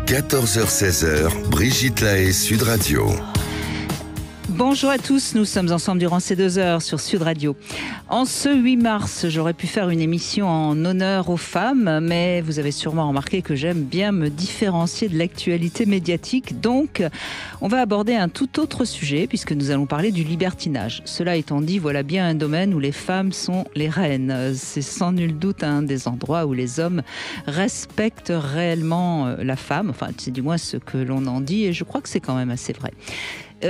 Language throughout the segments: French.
14h-16h, Brigitte Lahaie, Sud Radio. Bonjour à tous, nous sommes ensemble durant ces 2 heures sur Sud Radio. En ce 8 mars, j'aurais pu faire une émission en honneur aux femmes, mais vous avez sûrement remarqué que j'aime bien me différencier de l'actualité médiatique. Donc, on va aborder un tout autre sujet puisque nous allons parler du libertinage. Cela étant dit, voilà bien un domaine où les femmes sont les reines. C'est sans nul doute un des endroits où les hommes respectent réellement la femme. Enfin, c'est du moins ce que l'on en dit et je crois que c'est quand même assez vrai.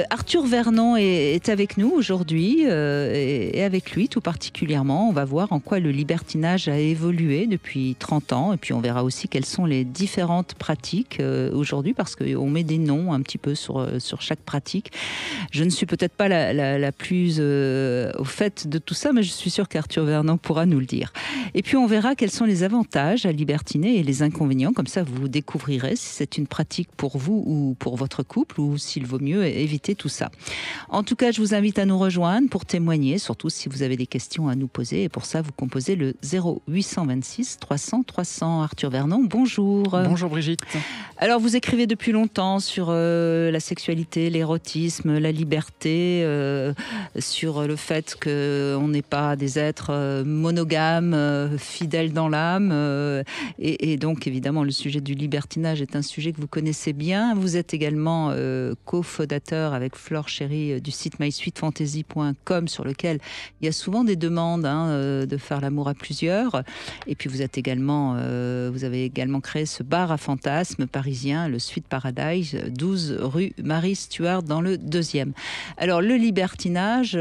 Arthur Vernon est avec nous aujourd'hui et avec lui tout particulièrement, on va voir en quoi le libertinage a évolué depuis 30 ans et puis on verra aussi quelles sont les différentes pratiques aujourd'hui parce qu'on met des noms un petit peu sur chaque pratique. Je ne suis peut-être pas la plus au fait de tout ça, mais je suis sûre qu'Arthur Vernon pourra nous le dire. Et puis on verra quels sont les avantages à libertiner et les inconvénients, comme ça vous découvrirez si c'est une pratique pour vous ou pour votre couple ou s'il vaut mieux éviter tout ça. En tout cas, je vous invite à nous rejoindre pour témoigner, surtout si vous avez des questions à nous poser. Et pour ça, vous composez le 0826 300 300. Arthur Vernon, bonjour. Bonjour Brigitte. Alors, vous écrivez depuis longtemps sur la sexualité, l'érotisme, la liberté, sur le fait qu'on n'est pas des êtres monogames, fidèles dans l'âme. Et donc, évidemment, le sujet du libertinage est un sujet que vous connaissez bien. Vous êtes également cofondateur avec Flore Chéry du site mysweetfantasy.com sur lequel il y a souvent des demandes de faire l'amour à plusieurs. Et puis vous avez également créé ce bar à fantasmes parisien, le Sweet Paradise, 12 rue Marie Stuart dans le 2e. Alors le libertinage,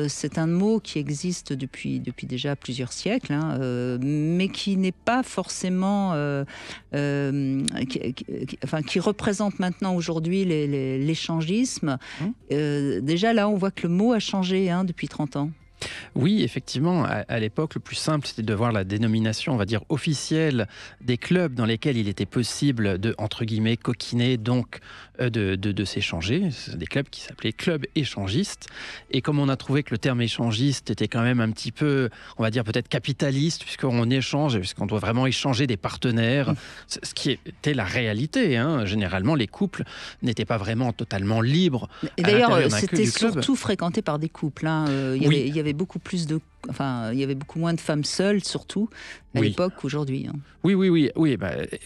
c'est un mot qui existe depuis déjà plusieurs siècles, mais qui n'est pas forcément, qui représente maintenant aujourd'hui l'échangisme. Déjà là, on voit que le mot a changé depuis 30 ans. Oui, effectivement, à l'époque, le plus simple, c'était de voir la dénomination, on va dire, officielle des clubs dans lesquels il était possible de, entre guillemets, coquiner, donc de s'échanger. C'est des clubs qui s'appelaient clubs échangistes. Et comme on a trouvé que le terme échangiste était quand même un petit peu, on va dire, peut-être capitaliste, puisqu'on échange, puisqu'on doit vraiment échanger des partenaires, ce qui était la réalité. Généralement, les couples n'étaient pas vraiment totalement libres. Et d'ailleurs, c'était surtout fréquenté par des couples. Il y avait beaucoup moins de femmes seules, surtout à l'époque qu'aujourd'hui. Oui.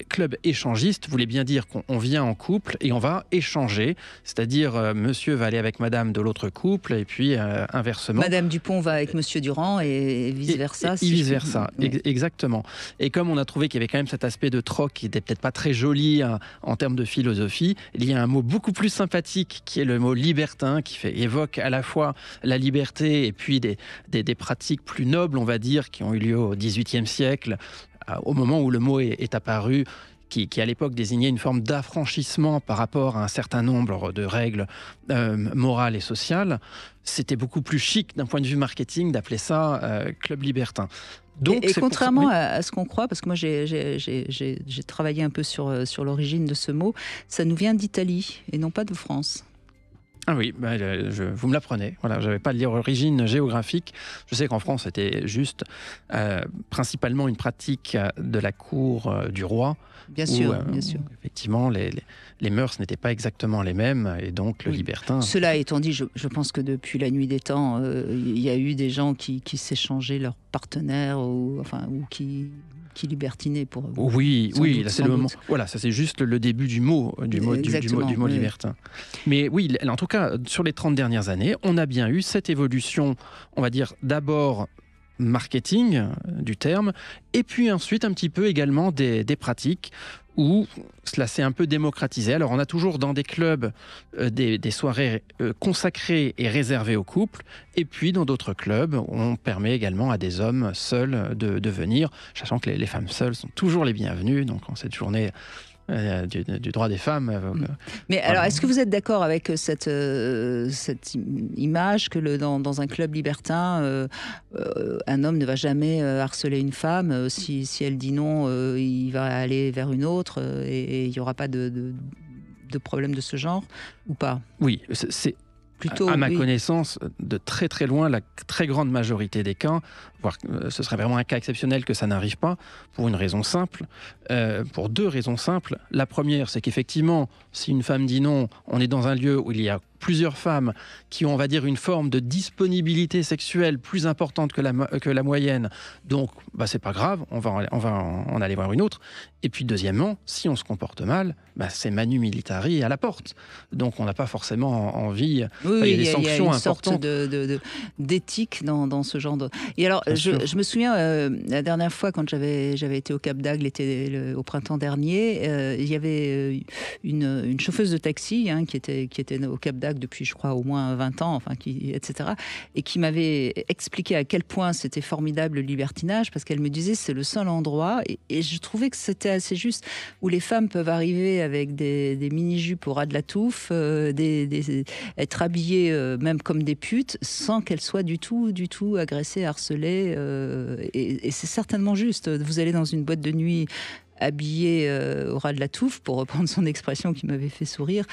Club échangiste voulait bien dire qu'on vient en couple et on va échanger, c'est-à-dire monsieur va aller avec madame de l'autre couple et puis inversement. Madame Dupont va avec monsieur Durand et vice-versa. Vice-versa, exactement. Et comme on a trouvé qu'il y avait quand même cet aspect de troc qui n'était peut-être pas très joli en termes de philosophie, il y a un mot beaucoup plus sympathique qui est le mot libertin, qui évoque à la fois la liberté et puis des pratiques plus nobles, on va dire, qui ont eu lieu au XVIIIe siècle, au moment où le mot est apparu, qui à l'époque désignait une forme d'affranchissement par rapport à un certain nombre de règles morales et sociales. C'était beaucoup plus chic d'un point de vue marketing d'appeler ça club libertin. Donc, et contrairement à ce qu'on croit, parce que moi j'ai travaillé un peu sur l'origine de ce mot, ça nous vient d'Italie et non pas de France. Ah oui, vous me l'apprenez. Voilà, je n'avais pas l'origine géographique. Je sais qu'en France, c'était juste principalement une pratique de la cour du roi. Bien sûr. Effectivement, les mœurs n'étaient pas exactement les mêmes et donc le libertin... Cela étant dit, je pense que depuis la nuit des temps, il y a eu des gens qui s'échangeaient leurs partenaires ou qui libertinaient pour... Oui, là c'est le moment. Voilà, ça c'est juste le début du mot libertin. Mais oui, en tout cas, sur les 30 dernières années, on a bien eu cette évolution, on va dire d'abord marketing du terme, et puis ensuite un petit peu également des pratiques où cela s'est un peu démocratisé. Alors on a toujours dans des clubs des soirées consacrées et réservées aux couples, et puis dans d'autres clubs, on permet également à des hommes seuls de venir, sachant que les femmes seules sont toujours les bienvenues, donc en cette journée du droit des femmes. Mais alors, est-ce que vous êtes d'accord avec cette image que dans un club libertin, un homme ne va jamais harceler une femme, si elle dit non, il va aller vers une autre et il n'y aura pas de problème de ce genre, ou pas? Oui, c'est... Plutôt, à ma connaissance, de très très loin, la très grande majorité des cas voire ce serait vraiment un cas exceptionnel que ça n'arrive pas, pour une raison simple, pour 2 raisons simples. La première, c'est qu'effectivement, si une femme dit non, on est dans un lieu où il y a plusieurs femmes qui ont, on va dire, une forme de disponibilité sexuelle plus importante que la moyenne. Donc, c'est pas grave, on va en aller voir une autre. Et puis, deuxièmement, si on se comporte mal, c'est manu militari à la porte. Donc, on n'a pas forcément envie... Oui, il y a des sanctions sorte importantes. d'éthique dans ce genre de... Et alors, je me souviens, la dernière fois, quand j'avais été au Cap d'Agde, au printemps dernier, il y avait une chauffeuse de taxi qui était au Cap d'Agde depuis, je crois, au moins 20 ans, etc. Et qui m'avait expliqué à quel point c'était formidable le libertinage, parce qu'elle me disait c'est le seul endroit, et je trouvais que c'était assez juste, où les femmes peuvent arriver avec des mini-jupes au ras de la touffe, être habillées même comme des putes, sans qu'elles soient du tout agressées, harcelées. Et c'est certainement juste. Vous allez dans une boîte de nuit habillé au ras de la touffe, pour reprendre son expression qui m'avait fait sourire,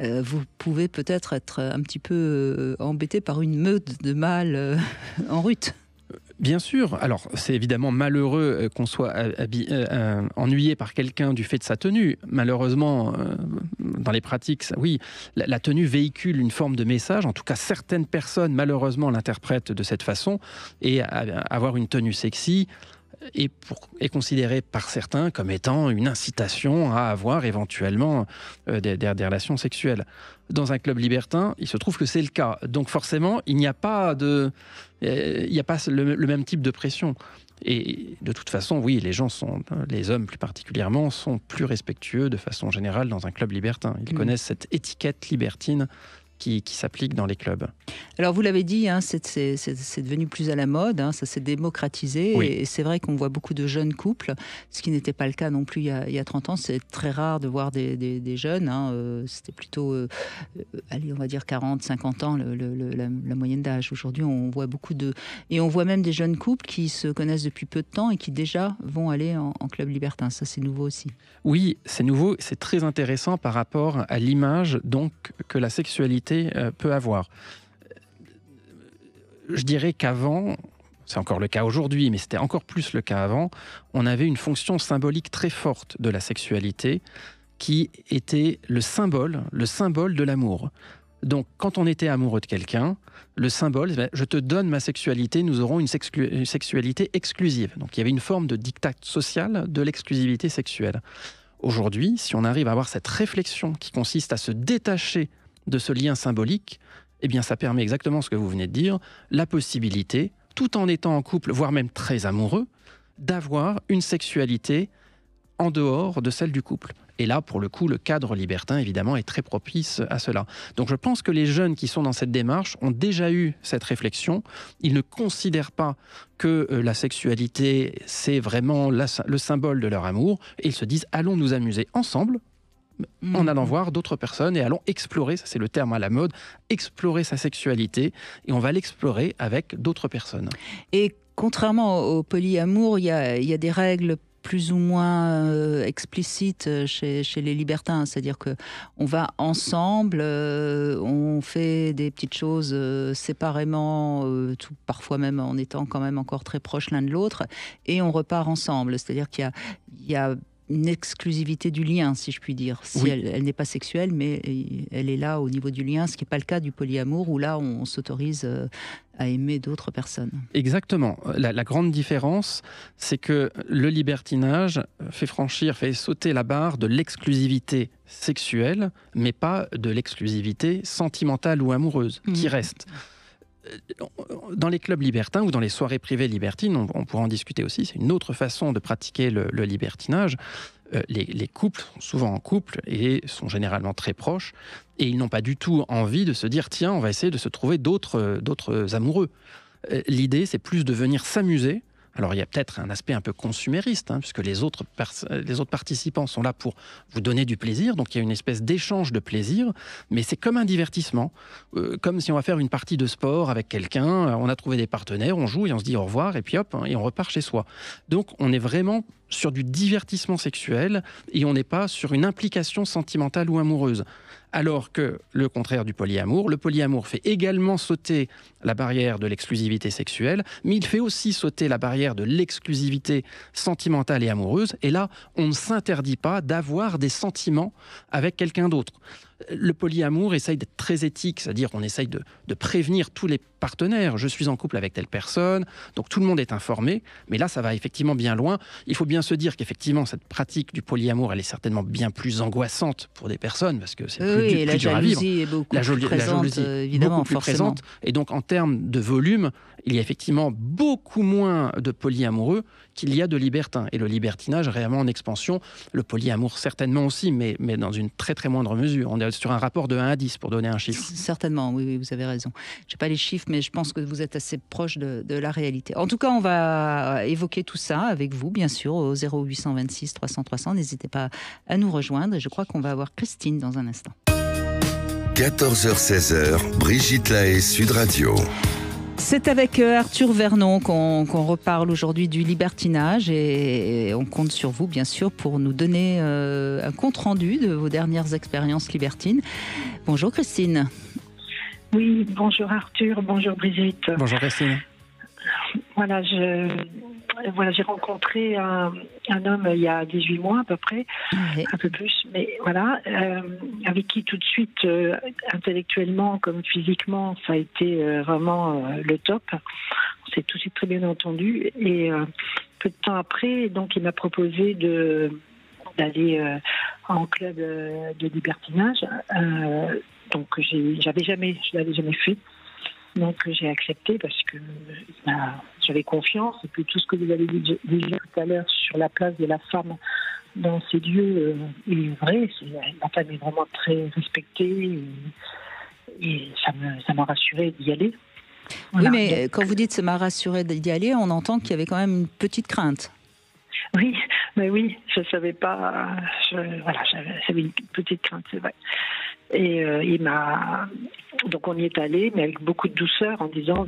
vous pouvez peut-être être un petit peu embêté par une meute de mâles en rut. Bien sûr. Alors, c'est évidemment malheureux qu'on soit ennuyé par quelqu'un du fait de sa tenue. Malheureusement, dans les pratiques, oui, la tenue véhicule une forme de message. En tout cas, certaines personnes, malheureusement, l'interprètent de cette façon. Et avoir une tenue sexy est considéré par certains comme étant une incitation à avoir éventuellement des relations sexuelles. Dans un club libertin, il se trouve que c'est le cas. Donc forcément, il n'y a pas le même type de pression. Et de toute façon, oui, les hommes plus particulièrement, sont plus respectueux de façon générale dans un club libertin. Ils connaissent cette étiquette libertine qui s'applique dans les clubs. Alors vous l'avez dit, c'est devenu plus à la mode, ça s'est démocratisé, oui. Et c'est vrai qu'on voit beaucoup de jeunes couples, ce qui n'était pas le cas non plus il y a 30 ans. C'est très rare de voir des jeunes, c'était plutôt, allez, on va dire 40, 50 ans la moyenne d'âge. Aujourd'hui, on voit et on voit même des jeunes couples qui se connaissent depuis peu de temps et qui déjà vont aller en club libertin. Ça, c'est nouveau aussi. Oui, c'est nouveau, c'est très intéressant par rapport à l'image donc que la sexualité peut avoir. Je dirais qu'avant, c'est encore le cas aujourd'hui, mais c'était encore plus le cas avant, on avait une fonction symbolique très forte de la sexualité qui était le symbole de l'amour. Donc, quand on était amoureux de quelqu'un, le symbole, je te donne ma sexualité, nous aurons une sexualité exclusive. Donc, il y avait une forme de diktat social de l'exclusivité sexuelle. Aujourd'hui, si on arrive à avoir cette réflexion qui consiste à se détacher de ce lien symbolique, eh bien, ça permet exactement ce que vous venez de dire, la possibilité, tout en étant en couple, voire même très amoureux, d'avoir une sexualité en dehors de celle du couple. Et là, pour le coup, le cadre libertin, évidemment, est très propice à cela. Donc je pense que les jeunes qui sont dans cette démarche ont déjà eu cette réflexion. Ils ne considèrent pas que la sexualité, c'est vraiment le symbole de leur amour. Et ils se disent, allons nous amuser ensemble, en allant voir d'autres personnes et allons explorer, ça c'est le terme à la mode, explorer sa sexualité, et on va l'explorer avec d'autres personnes. Et contrairement au polyamour, il y a des règles plus ou moins explicites chez les libertins, c'est-à-dire que on va ensemble, on fait des petites choses séparément, parfois même en étant quand même encore très proches l'un de l'autre, et on repart ensemble, c'est-à-dire qu'il y a une exclusivité du lien, si je puis dire. Si oui. Elle n'est pas sexuelle, mais elle est là au niveau du lien, ce qui n'est pas le cas du polyamour, où là, on s'autorise à aimer d'autres personnes. Exactement. La grande différence, c'est que le libertinage fait sauter la barre de l'exclusivité sexuelle, mais pas de l'exclusivité sentimentale ou amoureuse, qui reste. Dans les clubs libertins ou dans les soirées privées libertines, on pourra en discuter aussi, c'est une autre façon de pratiquer le libertinage. Les couples sont souvent en couple et sont généralement très proches, et ils n'ont pas du tout envie de se dire « tiens, on va essayer de se trouver d'autres amoureux ». L'idée, c'est plus de venir s'amuser. Alors, il y a peut-être un aspect un peu consumériste, puisque les autres participants sont là pour vous donner du plaisir. Donc, il y a une espèce d'échange de plaisir. Mais c'est comme un divertissement. Comme si on va faire une partie de sport avec quelqu'un. On a trouvé des partenaires, on joue et on se dit au revoir. Et puis hop, et on repart chez soi. Donc, on est vraiment sur du divertissement sexuel et on n'est pas sur une implication sentimentale ou amoureuse. Alors que le contraire du polyamour, le polyamour fait également sauter la barrière de l'exclusivité sexuelle, mais il fait aussi sauter la barrière de l'exclusivité sentimentale et amoureuse. Et là, on ne s'interdit pas d'avoir des sentiments avec quelqu'un d'autre. Le polyamour essaye d'être très éthique, c'est-à-dire qu'on essaye de prévenir tous les partenaires. Je suis en couple avec telle personne, donc tout le monde est informé. Mais là, ça va effectivement bien loin. Il faut bien se dire qu'effectivement, cette pratique du polyamour, elle est certainement bien plus angoissante pour des personnes, parce que c'est plus dur à vivre. Est beaucoup plus présente, évidemment, beaucoup plus présente. Et donc, en termes de volume, il y a effectivement beaucoup moins de polyamoureux qu'il y a de libertins. Et le libertinage est réellement en expansion. Le polyamour, certainement aussi, mais dans une très très moindre mesure. On est sur un rapport de 1 à 10, pour donner un chiffre. Certainement, oui, vous avez raison. Je n'ai pas les chiffres, mais je pense que vous êtes assez proche de la réalité. En tout cas, on va évoquer tout ça avec vous, bien sûr, au 0826 300 300. N'hésitez pas à nous rejoindre. Et je crois qu'on va avoir Christine dans un instant. 14h-16h, Brigitte Lahaie, Sud Radio. C'est avec Arthur Vernon qu'on reparle aujourd'hui du libertinage et on compte sur vous, bien sûr, pour nous donner un compte-rendu de vos dernières expériences libertines. Bonjour Christine. Oui, bonjour Arthur, bonjour Brigitte. Bonjour Christine. Voilà, j'ai rencontré un homme il y a 18 mois à peu près, oui. Un peu plus, mais voilà, avec qui tout de suite, intellectuellement comme physiquement, ça a été vraiment le top. On s'est tout de suite très bien entendu et peu de temps après, donc il m'a proposé d'aller en club de libertinage. Donc je l'avais jamais fait. Donc j'ai accepté parce que j'avais confiance. Et puis tout ce que vous avez dit tout à l'heure sur la place de la femme dans ces lieux est vrai. La femme est vraiment très respectée et ça m'a rassurée d'y aller. Voilà. Oui, mais quand vous dites ça m'a rassurée d'y aller, on entend qu'il y avait quand même une petite crainte. Oui, mais oui, je ne savais pas. J'avais une petite crainte, c'est vrai. Et donc on y est allé, mais avec beaucoup de douceur, en disant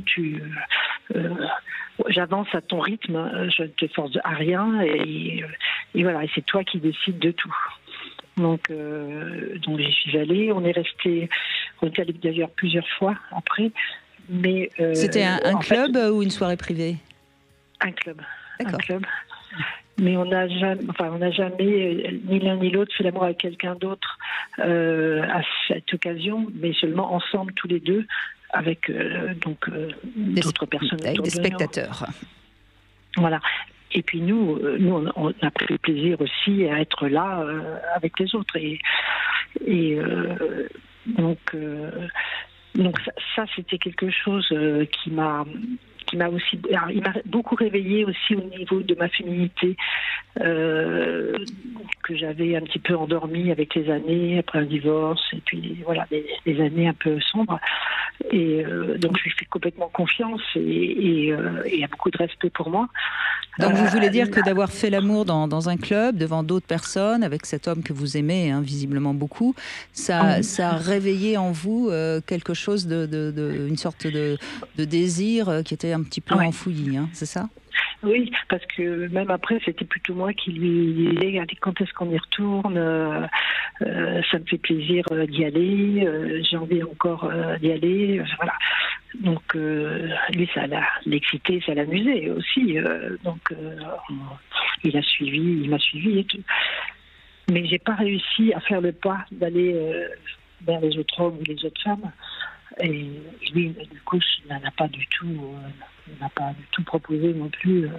j'avance à ton rythme, je ne te force à rien, et voilà, et c'est toi qui décides de tout. Donc j'y suis allée. On est allé d'ailleurs plusieurs fois après, mais c'était un club ou une soirée privée? Un club. D'accord. Un club. Mais on n'a jamais, ni l'un ni l'autre, fait l'amour avec quelqu'un d'autre à cette occasion, mais seulement ensemble, tous les deux, avec d'autres personnes. Avec des spectateurs. Voilà. Et puis nous, on a pris plaisir aussi à être là avec les autres. Donc ça, c'était quelque chose qui m'a aussi, il m'a beaucoup réveillée aussi au niveau de ma féminité que j'avais un petit peu endormie avec les années, après un divorce, et puis voilà, des années un peu sombres. Et donc je lui fais complètement confiance et il y a beaucoup de respect pour moi. Donc vous voulez dire que d'avoir fait l'amour dans un club, devant d'autres personnes, avec cet homme que vous aimez visiblement beaucoup, ça a réveillé en vous quelque chose une sorte de désir qui était un petit peu enfoui, c'est ça? Oui, parce que même après, c'était plutôt moi qui lui disais quand est-ce qu'on y retourne, ça me fait plaisir d'y aller, j'ai envie encore d'y aller, voilà. Donc lui, ça l'excitait, ça l'amusait aussi, donc il m'a suivi et tout. Mais j'ai pas réussi à faire le pas d'aller vers les autres hommes ou les autres femmes. Et lui, du coup, n'a pas du tout proposé non plus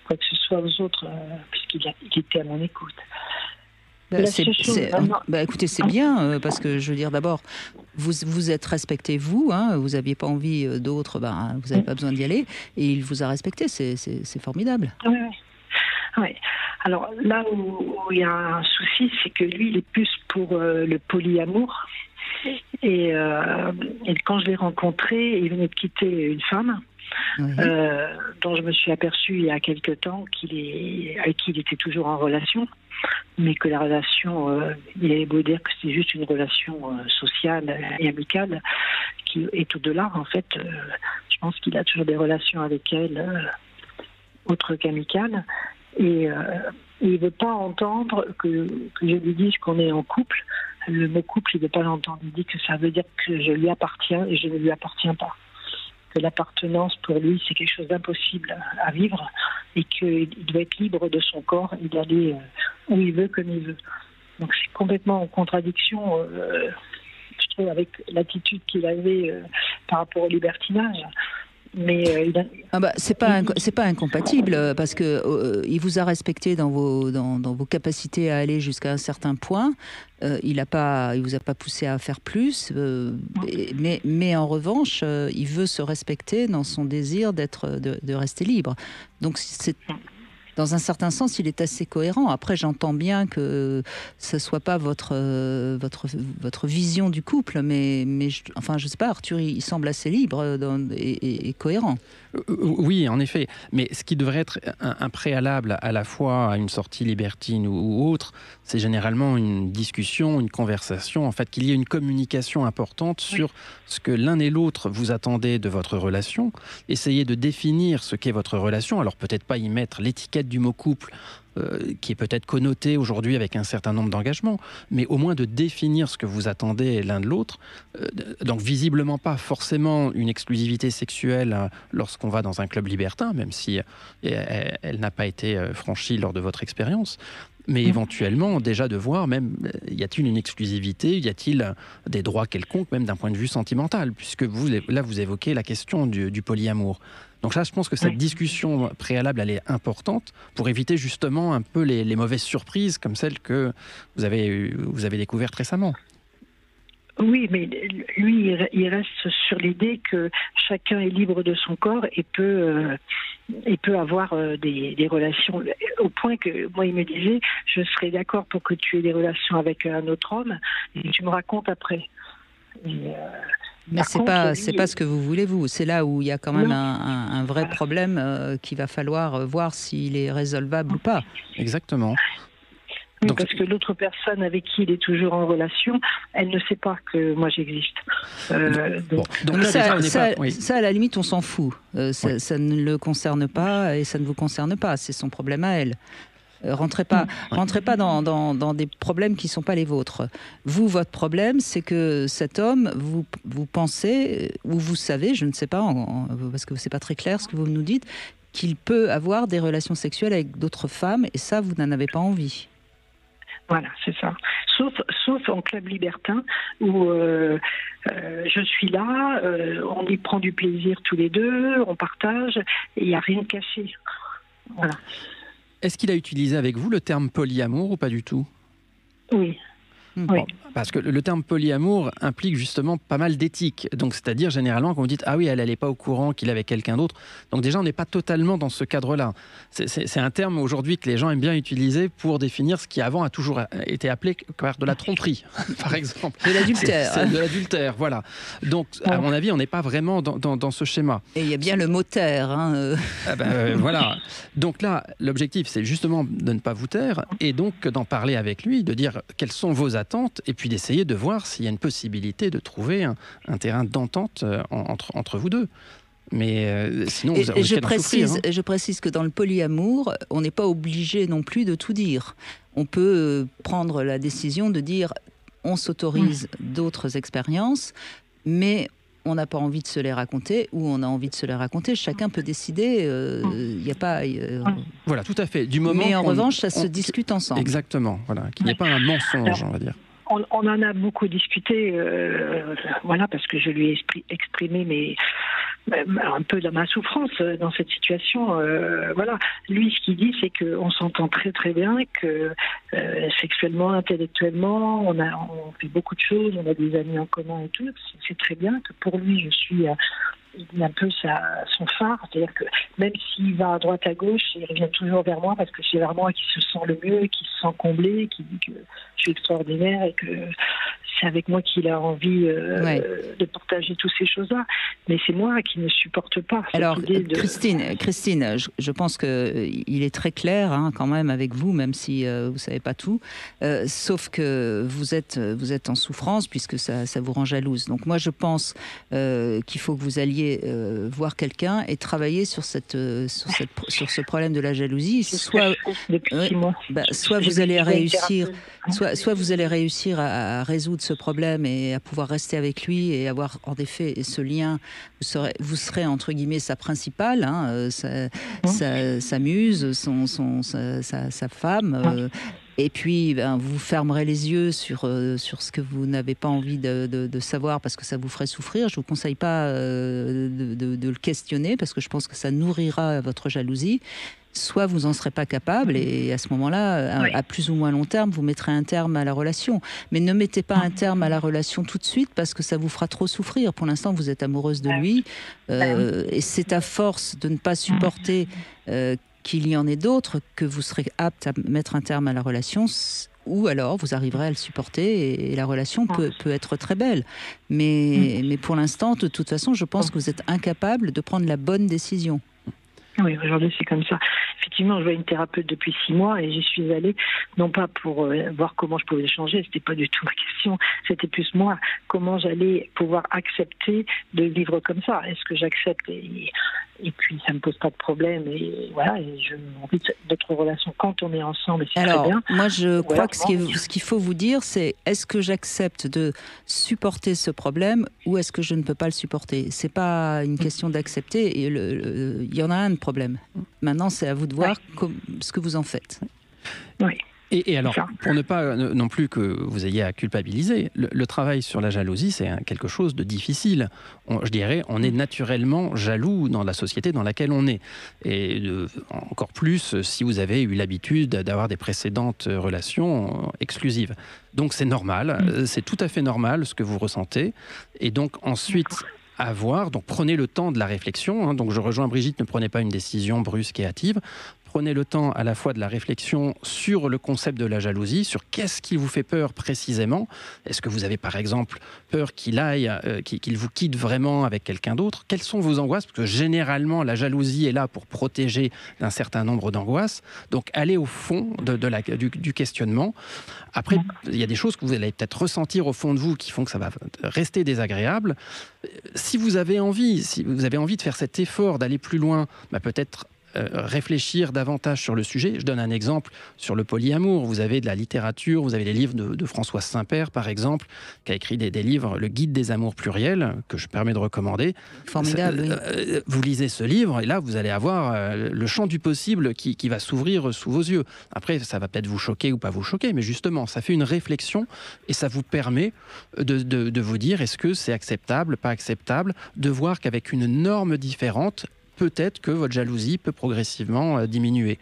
quoi que ce soit aux autres, puisqu'il était à mon écoute. Écoutez, c'est bien, parce que je veux dire, d'abord, vous êtes respecté, vous n'aviez pas envie d'autres, vous n'avez pas besoin d'y aller, et il vous a respecté, c'est formidable. Oui. Alors là où il y a un souci, c'est que lui, il est plus pour le polyamour. Et quand je l'ai rencontré, il venait de quitter une femme dont je me suis aperçue il y a quelque temps avec qui il était toujours en relation, mais que la relation, il avait beau dire que c'était juste une relation sociale et amicale, qui est au-delà. En fait, je pense qu'il a toujours des relations avec elle autres qu'amicales. Et il ne veut pas entendre que je lui dise qu'on est en couple. Le mot couple, il ne veut pas l'entendre. Il dit que ça veut dire que je lui appartiens et je ne lui appartiens pas. Que l'appartenance, pour lui, c'est quelque chose d'impossible à vivre et qu'il doit être libre de son corps et d'aller où il veut, comme il veut. Donc c'est complètement en contradiction, je trouve, avec l'attitude qu'il avait par rapport au libertinage. Mais c'est pas incompatible parce que il vous a respecté dans vos capacités à aller jusqu'à un certain point. Il vous a pas poussé à faire plus, mais en revanche, il veut se respecter dans son désir de rester libre. Donc dans un certain sens, il est assez cohérent. Après, j'entends bien que ce ne soit pas votre vision du couple, mais je sais pas, Arthur, il semble assez libre et cohérent. Oui, en effet. Mais ce qui devrait être un préalable à la fois à une sortie libertine ou autre, c'est généralement une discussion, une conversation, en fait, qu'il y ait une communication importante sur ce que l'un et l'autre vous attendez de votre relation. Essayez de définir ce qu'est votre relation. Alors peut-être pas y mettre l'étiquette du mot couple, qui est peut-être connoté aujourd'hui avec un certain nombre d'engagements, mais au moins de définir ce que vous attendez l'un de l'autre. Donc visiblement pas forcément une exclusivité sexuelle lorsqu'on va dans un club libertin, même si elle n'a pas été franchie lors de votre expérience. Mais éventuellement, déjà de voir même, y a-t-il une exclusivité, y a-t-il des droits quelconques, même d'un point de vue sentimental, puisque vous évoquez la question du polyamour. Donc là, je pense que cette discussion préalable, elle est importante pour éviter justement un peu les mauvaises surprises comme celles que vous avez découvertes récemment. Oui, mais lui, il reste sur l'idée que chacun est libre de son corps et peut avoir des relations. Au point que, moi, il me disait, je serais d'accord pour que tu aies des relations avec un autre homme et tu me racontes après. Mais c'est pas ce que vous voulez, vous. C'est là où il y a quand même un vrai problème qu'il va falloir voir s'il est résolvable ou pas. Exactement. Oui, donc, parce que l'autre personne avec qui il est toujours en relation, elle ne sait pas que moi j'existe. Donc ça, à la limite, on s'en fout. Ça ne le concerne pas et ça ne vous concerne pas. C'est son problème à elle. Rentrez pas dans des problèmes qui ne sont pas les vôtres. Vous, votre problème, c'est que cet homme, vous pensez, ou vous savez, je ne sais pas, parce que ce n'est pas très clair ce que vous nous dites, qu'il peut avoir des relations sexuelles avec d'autres femmes, et ça, vous n'en avez pas envie. Voilà, c'est ça. Sauf en club libertin, où je suis là, on y prend du plaisir tous les deux, on partage, et il n'y a rien de caché. Voilà. Est-ce qu'il a utilisé avec vous le terme polyamour ou pas du tout ? Oui. Bon, parce que le terme polyamour implique justement pas mal d'éthique. Donc, c'est-à-dire généralement quand vous dites « Ah oui, elle n'est pas au courant qu'il est avec quelqu'un d'autre ». Donc déjà, on n'est pas totalement dans ce cadre-là. C'est un terme aujourd'hui que les gens aiment bien utiliser pour définir ce qui avant a toujours été appelé de la tromperie, par exemple. De l'adultère. C'est de l'adultère, voilà. Donc, à mon avis, on n'est pas vraiment dans ce schéma. Et il y a bien le mot taire. Voilà. Donc là, l'objectif, c'est justement de ne pas vous taire et donc d'en parler avec lui, de dire quelles sont vos attentes et puis d'essayer de voir s'il y a une possibilité de trouver un terrain d'entente entre vous deux. Mais sinon, vous risquez d'en souffrir. Je précise que dans le polyamour, on n'est pas obligé non plus de tout dire. On peut prendre la décision de dire on s'autorise d'autres expériences, mais on n'a pas envie de se les raconter ou on a envie de se les raconter. Chacun peut décider. Il n'y a pas. Voilà, tout à fait. Du moment mais en revanche, ça se discute ensemble. Exactement. Voilà, qu'il n'y ait pas un mensonge, on va dire. On en a beaucoup discuté, voilà, parce que je lui ai exprimé un peu de ma souffrance dans cette situation. Voilà. Lui, ce qu'il dit, c'est qu'on s'entend très très bien, que sexuellement, intellectuellement, on fait beaucoup de choses, on a des amis en commun et tout. C'est très bien que pour lui, je suis un peu son phare, c'est-à-dire que même s'il va à droite à gauche, il revient toujours vers moi parce que c'est vers moi qu'il se sent le mieux, qu'il se sent comblé, qu'il dit que je suis extraordinaire et que c'est avec moi qu'il a envie de partager toutes ces choses-là. Mais c'est moi qui ne supporte pas. Alors, Christine, je pense qu'il est très clair quand même avec vous, même si vous ne savez pas tout, sauf que vous êtes en souffrance puisque ça vous rend jalouse. Donc moi, je pense qu'il faut que vous alliez devriez voir quelqu'un et travailler sur ce problème de la jalousie. Soit vous allez réussir, soit vous allez réussir à résoudre ce problème et à pouvoir rester avec lui et avoir en effet ce lien. Vous serez entre guillemets sa principale, sa muse, sa femme. Et puis, vous fermerez les yeux sur ce que vous n'avez pas envie de savoir parce que ça vous ferait souffrir. Je ne vous conseille pas de le questionner parce que je pense que ça nourrira votre jalousie. Soit vous n'en serez pas capable et à ce moment-là, à plus ou moins long terme, vous mettrez un terme à la relation. Mais ne mettez pas un terme à la relation tout de suite parce que ça vous fera trop souffrir. Pour l'instant, vous êtes amoureuse de lui et c'est à force de ne pas supporter qu'il y en ait d'autres que vous serez apte à mettre un terme à la relation, ou alors vous arriverez à le supporter et la relation peut être très belle. Mais pour l'instant, de toute façon, je pense que vous êtes incapable de prendre la bonne décision. Oui, aujourd'hui c'est comme ça. Effectivement, je vois une thérapeute depuis 6 mois et j'y suis allée, non pas pour voir comment je pouvais changer, c'était pas du tout ma question, c'était plus moi, comment j'allais pouvoir accepter de vivre comme ça. Est-ce que j'accepte et puis ça me pose pas de problème et voilà, et je envie de notre relation quand on est ensemble, c'est très bien. Moi je crois que ce qu'il faut vous dire, c'est est-ce que j'accepte de supporter ce problème ou est-ce que je ne peux pas le supporter. C'est pas une question d'accepter, et il y en a un de problème. Maintenant c'est à vous de voir ce que vous en faites. Oui. Et alors, pour ne pas non plus que vous ayez à culpabiliser, le travail sur la jalousie, c'est quelque chose de difficile. Je dirais, on est naturellement jaloux dans la société dans laquelle on est. Et encore plus si vous avez eu l'habitude d'avoir des précédentes relations exclusives. Donc c'est normal, c'est tout à fait normal ce que vous ressentez. Et donc ensuite... donc prenez le temps de la réflexion. Donc je rejoins Brigitte, ne prenez pas une décision brusque et hâtive. Prenez le temps à la fois de la réflexion sur le concept de la jalousie, sur qu'est-ce qui vous fait peur précisément. Est-ce que vous avez par exemple peur qu'il vous quitte vraiment avec quelqu'un d'autre? Quelles sont vos angoisses? Parce que généralement la jalousie est là pour protéger d'un certain nombre d'angoisses. Donc allez au fond du questionnement. Après, il y a des choses que vous allez peut-être ressentir au fond de vous qui font que ça va rester désagréable. Si vous avez envie de faire cet effort d'aller plus loin, peut-être réfléchir davantage sur le sujet. Je donne un exemple sur le polyamour. Vous avez de la littérature, vous avez des livres de Françoise Saint-Père, par exemple, qui a écrit des livres, Le Guide des amours pluriels, que je permets de recommander. Formidable, Vous lisez ce livre, et là, vous allez avoir le champ du possible qui va s'ouvrir sous vos yeux. Après, ça va peut-être vous choquer ou pas vous choquer, mais justement, ça fait une réflexion, et ça vous permet de vous dire, est-ce que c'est acceptable, pas acceptable, de voir qu'avec une norme différente, peut-être que votre jalousie peut progressivement diminuer.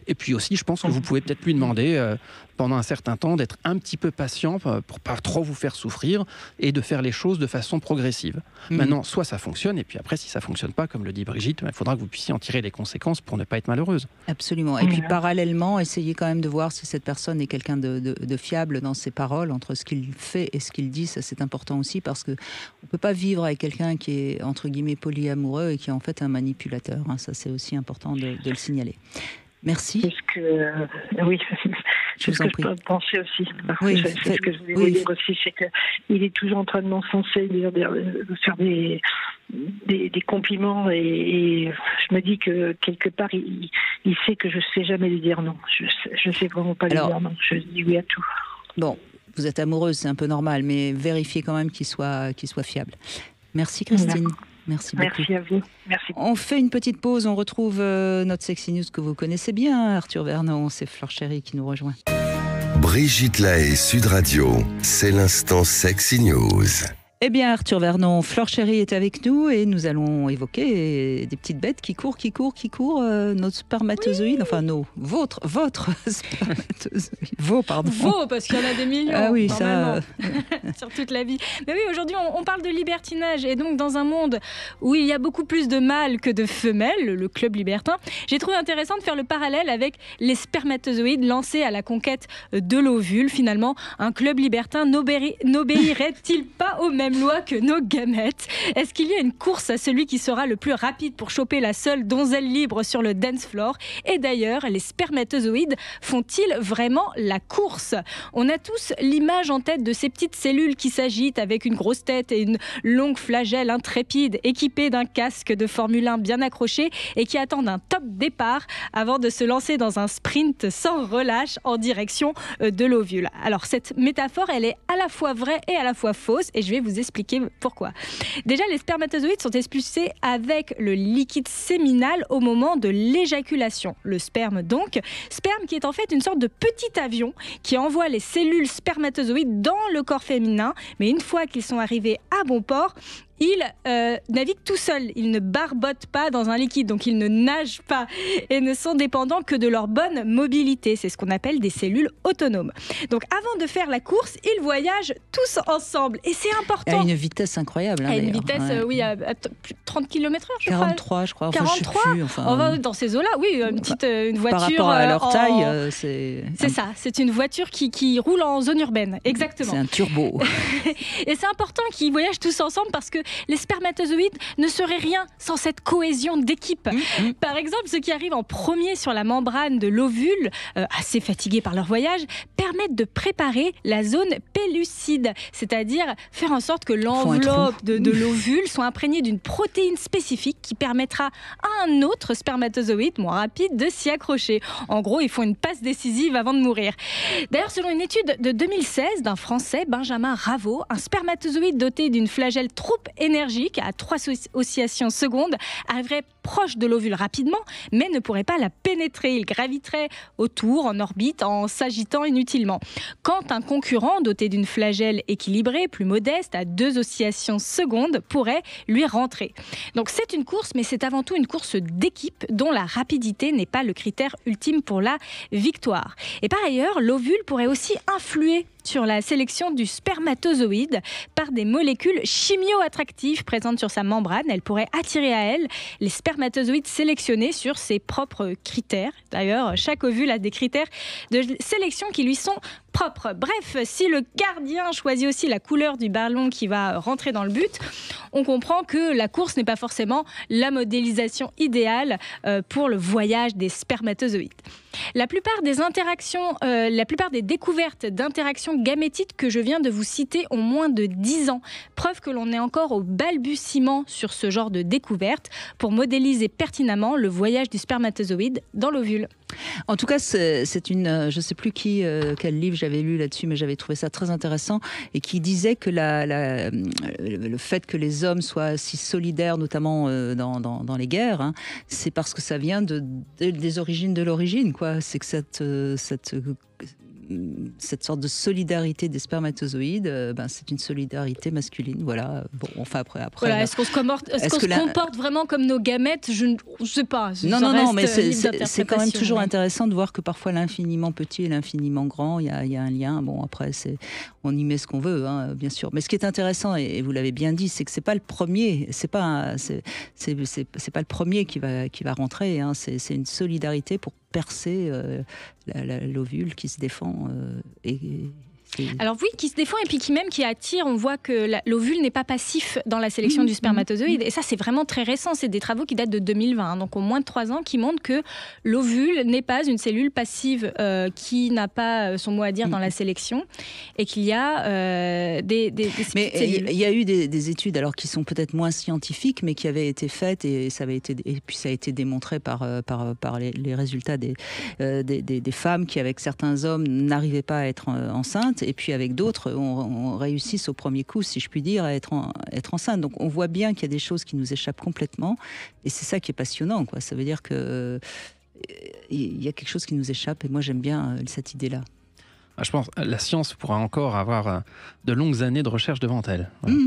Et puis aussi, je pense que vous pouvez peut-être lui demander pendant un certain temps d'être un petit peu patient pour pas trop vous faire souffrir et de faire les choses de façon progressive. Maintenant, soit ça fonctionne, et puis après, si ça fonctionne pas, comme le dit Brigitte, il faudra que vous puissiez en tirer les conséquences pour ne pas être malheureuse. Absolument. Et puis parallèlement, essayez quand même de voir si cette personne est quelqu'un de fiable dans ses paroles, entre ce qu'il fait et ce qu'il dit. Ça, c'est important aussi, parce que on peut pas vivre avec quelqu'un qui est, entre guillemets, polyamoureux et qui est en fait un manipulateur. Ça, c'est aussi important de le signaler. Merci. Oui, c'est ce que je pensais aussi. C'est ce que je voulais vous dire aussi, c'est qu'il est toujours en train de m'encenser, de faire des compliments, et je me dis que quelque part, il sait que je ne sais jamais lui dire non. Je ne sais vraiment pas lui dire non. Je dis oui à tout. Bon, vous êtes amoureuse, c'est un peu normal, mais vérifiez quand même qu'il soit fiable. Merci Christine. Merci beaucoup. Merci à vous. Merci. On fait une petite pause, on retrouve notre Sexy News que vous connaissez bien, Arthur Vernon, c'est Fleur Chéri qui nous rejoint. Brigitte Lahaie, Sud Radio, c'est l'instant Sexy News. Eh bien, Arthur Vernon, Fleur Chéri est avec nous et nous allons évoquer des petites bêtes qui courent, nos spermatozoïdes, enfin votre spermatozoïde. Vos, parce qu'il y en a des millions. Ah oui, ça. Sur toute la vie. Mais oui, aujourd'hui, on parle de libertinage, et donc dans un monde où il y a beaucoup plus de mâles que de femelles, le club libertin, j'ai trouvé intéressant de faire le parallèle avec les spermatozoïdes lancés à la conquête de l'ovule. Finalement, un club libertin n'obéirait-il pas aux mêmes mêmes lois que nos gamètes. Est-ce qu'il y a une course à celui qui sera le plus rapide pour choper la seule donzelle libre sur le dance floor? Et d'ailleurs, les spermatozoïdes font-ils vraiment la course? On a tous l'image en tête de ces petites cellules qui s'agitent avec une grosse tête et une longue flagelle intrépide, équipées d'un casque de Formule 1 bien accroché et qui attendent un top départ avant de se lancer dans un sprint sans relâche en direction de l'ovule. Alors cette métaphore, elle est à la fois vraie et à la fois fausse et je vais vous expliquer pourquoi. Déjà, les spermatozoïdes sont expulsés avec le liquide séminal au moment de l'éjaculation. Le sperme donc, sperme qui est en fait une sorte de petit avion qui envoie les cellules spermatozoïdes dans le corps féminin, mais une fois qu'ils sont arrivés à bon port, ils naviguent tout seuls, ils ne barbotent pas dans un liquide, donc ils ne nagent pas et ne sont dépendants que de leur bonne mobilité. C'est ce qu'on appelle des cellules autonomes. Donc avant de faire la course, ils voyagent tous ensemble et c'est important. À une vitesse incroyable. À une vitesse, oui, à 30 km/h, je 43, je crois. Enfin, 43, je sais plus, enfin, on va dans ces eaux-là, oui, une voiture. Par rapport à leur taille, c'est... C'est ça, c'est une voiture qui roule en zone urbaine, exactement. C'est un turbo. Et c'est important qu'ils voyagent tous ensemble parce que les spermatozoïdes ne seraient rien sans cette cohésion d'équipe. Par exemple, ceux qui arrivent en premier sur la membrane de l'ovule, assez fatigués par leur voyage, permettent de préparer la zone pellucide, c'est-à-dire faire en sorte que l'enveloppe de l'ovule soit imprégnée d'une protéine spécifique qui permettra à un autre spermatozoïde moins rapide de s'y accrocher. En gros, ils font une passe décisive avant de mourir. D'ailleurs, selon une étude de 2016 d'un Français, Benjamin Raveau, un spermatozoïde doté d'une flagelle trop énergique à 3 oscillations secondes arriverait proche de l'ovule rapidement, mais ne pourrait pas la pénétrer. Il graviterait autour, en orbite, en s'agitant inutilement. Quand un concurrent doté d'une flagelle équilibrée, plus modeste, à 2 oscillations secondes, pourrait lui rentrer. Donc c'est une course, mais c'est avant tout une course d'équipe dont la rapidité n'est pas le critère ultime pour la victoire. Et par ailleurs, l'ovule pourrait aussi influer sur la sélection du spermatozoïde par des molécules chimio-attractives présentes sur sa membrane. Elle pourrait attirer à elle les spermatozoïdes sélectionnés sur ses propres critères. D'ailleurs, chaque ovule a des critères de sélection qui lui sont propres. Bref, si le gardien choisit aussi la couleur du ballon qui va rentrer dans le but, on comprend que la course n'est pas forcément la modélisation idéale pour le voyage des spermatozoïdes. La plupart des découvertes d'interactions gamétiques que je viens de vous citer ont moins de 10 ans. Preuve que l'on est encore au balbutiement sur ce genre de découverte pour modéliser pertinemment le voyage du spermatozoïde dans l'ovule. En tout cas, c'est une, je ne sais plus quel livre j'avais lu là-dessus, mais j'avais trouvé ça très intéressant et qui disait que le fait que les hommes soient si solidaires, notamment dans les guerres, hein, c'est parce que ça vient des origines de l'origine, quoi. C'est que cette sorte de solidarité des spermatozoïdes, c'est une solidarité masculine. Voilà. Bon, enfin après. Voilà, est-ce qu'on se comporte vraiment comme nos gamètes? Je ne sais pas. Non, mais c'est quand même toujours intéressant de voir que parfois l'infiniment petit et l'infiniment grand, il y a un lien. Bon, après, on y met ce qu'on veut, hein, bien sûr. Mais ce qui est intéressant, et vous l'avez bien dit, c'est que c'est pas le premier. C'est pas le premier qui va rentrer. Hein, c'est une solidarité pour percer l'ovule qui se défend. Alors oui, qui se défend et puis qui attire. On voit que l'ovule n'est pas passif dans la sélection du spermatozoïde. Et ça, c'est vraiment très récent. C'est des travaux qui datent de 2020, hein, donc au moins de 3 ans, qui montrent que l'ovule n'est pas une cellule passive qui n'a pas son mot à dire dans la sélection et qu'il y a des mais cellules. Il y a eu des études alors qui sont peut-être moins scientifiques, mais qui avaient été faites et puis ça a été démontré par les résultats des femmes qui, avec certains hommes, n'arrivaient pas à être enceintes. Et puis avec d'autres, on réussisse au premier coup, si je puis dire, à être enceinte. Donc on voit bien qu'il y a des choses qui nous échappent complètement. Et c'est ça qui est passionnant, quoi. Ça veut dire qu'il y a quelque chose qui nous échappe. Et moi, j'aime bien cette idée-là. Je pense que la science pourra encore avoir de longues années de recherche devant elle. Voilà.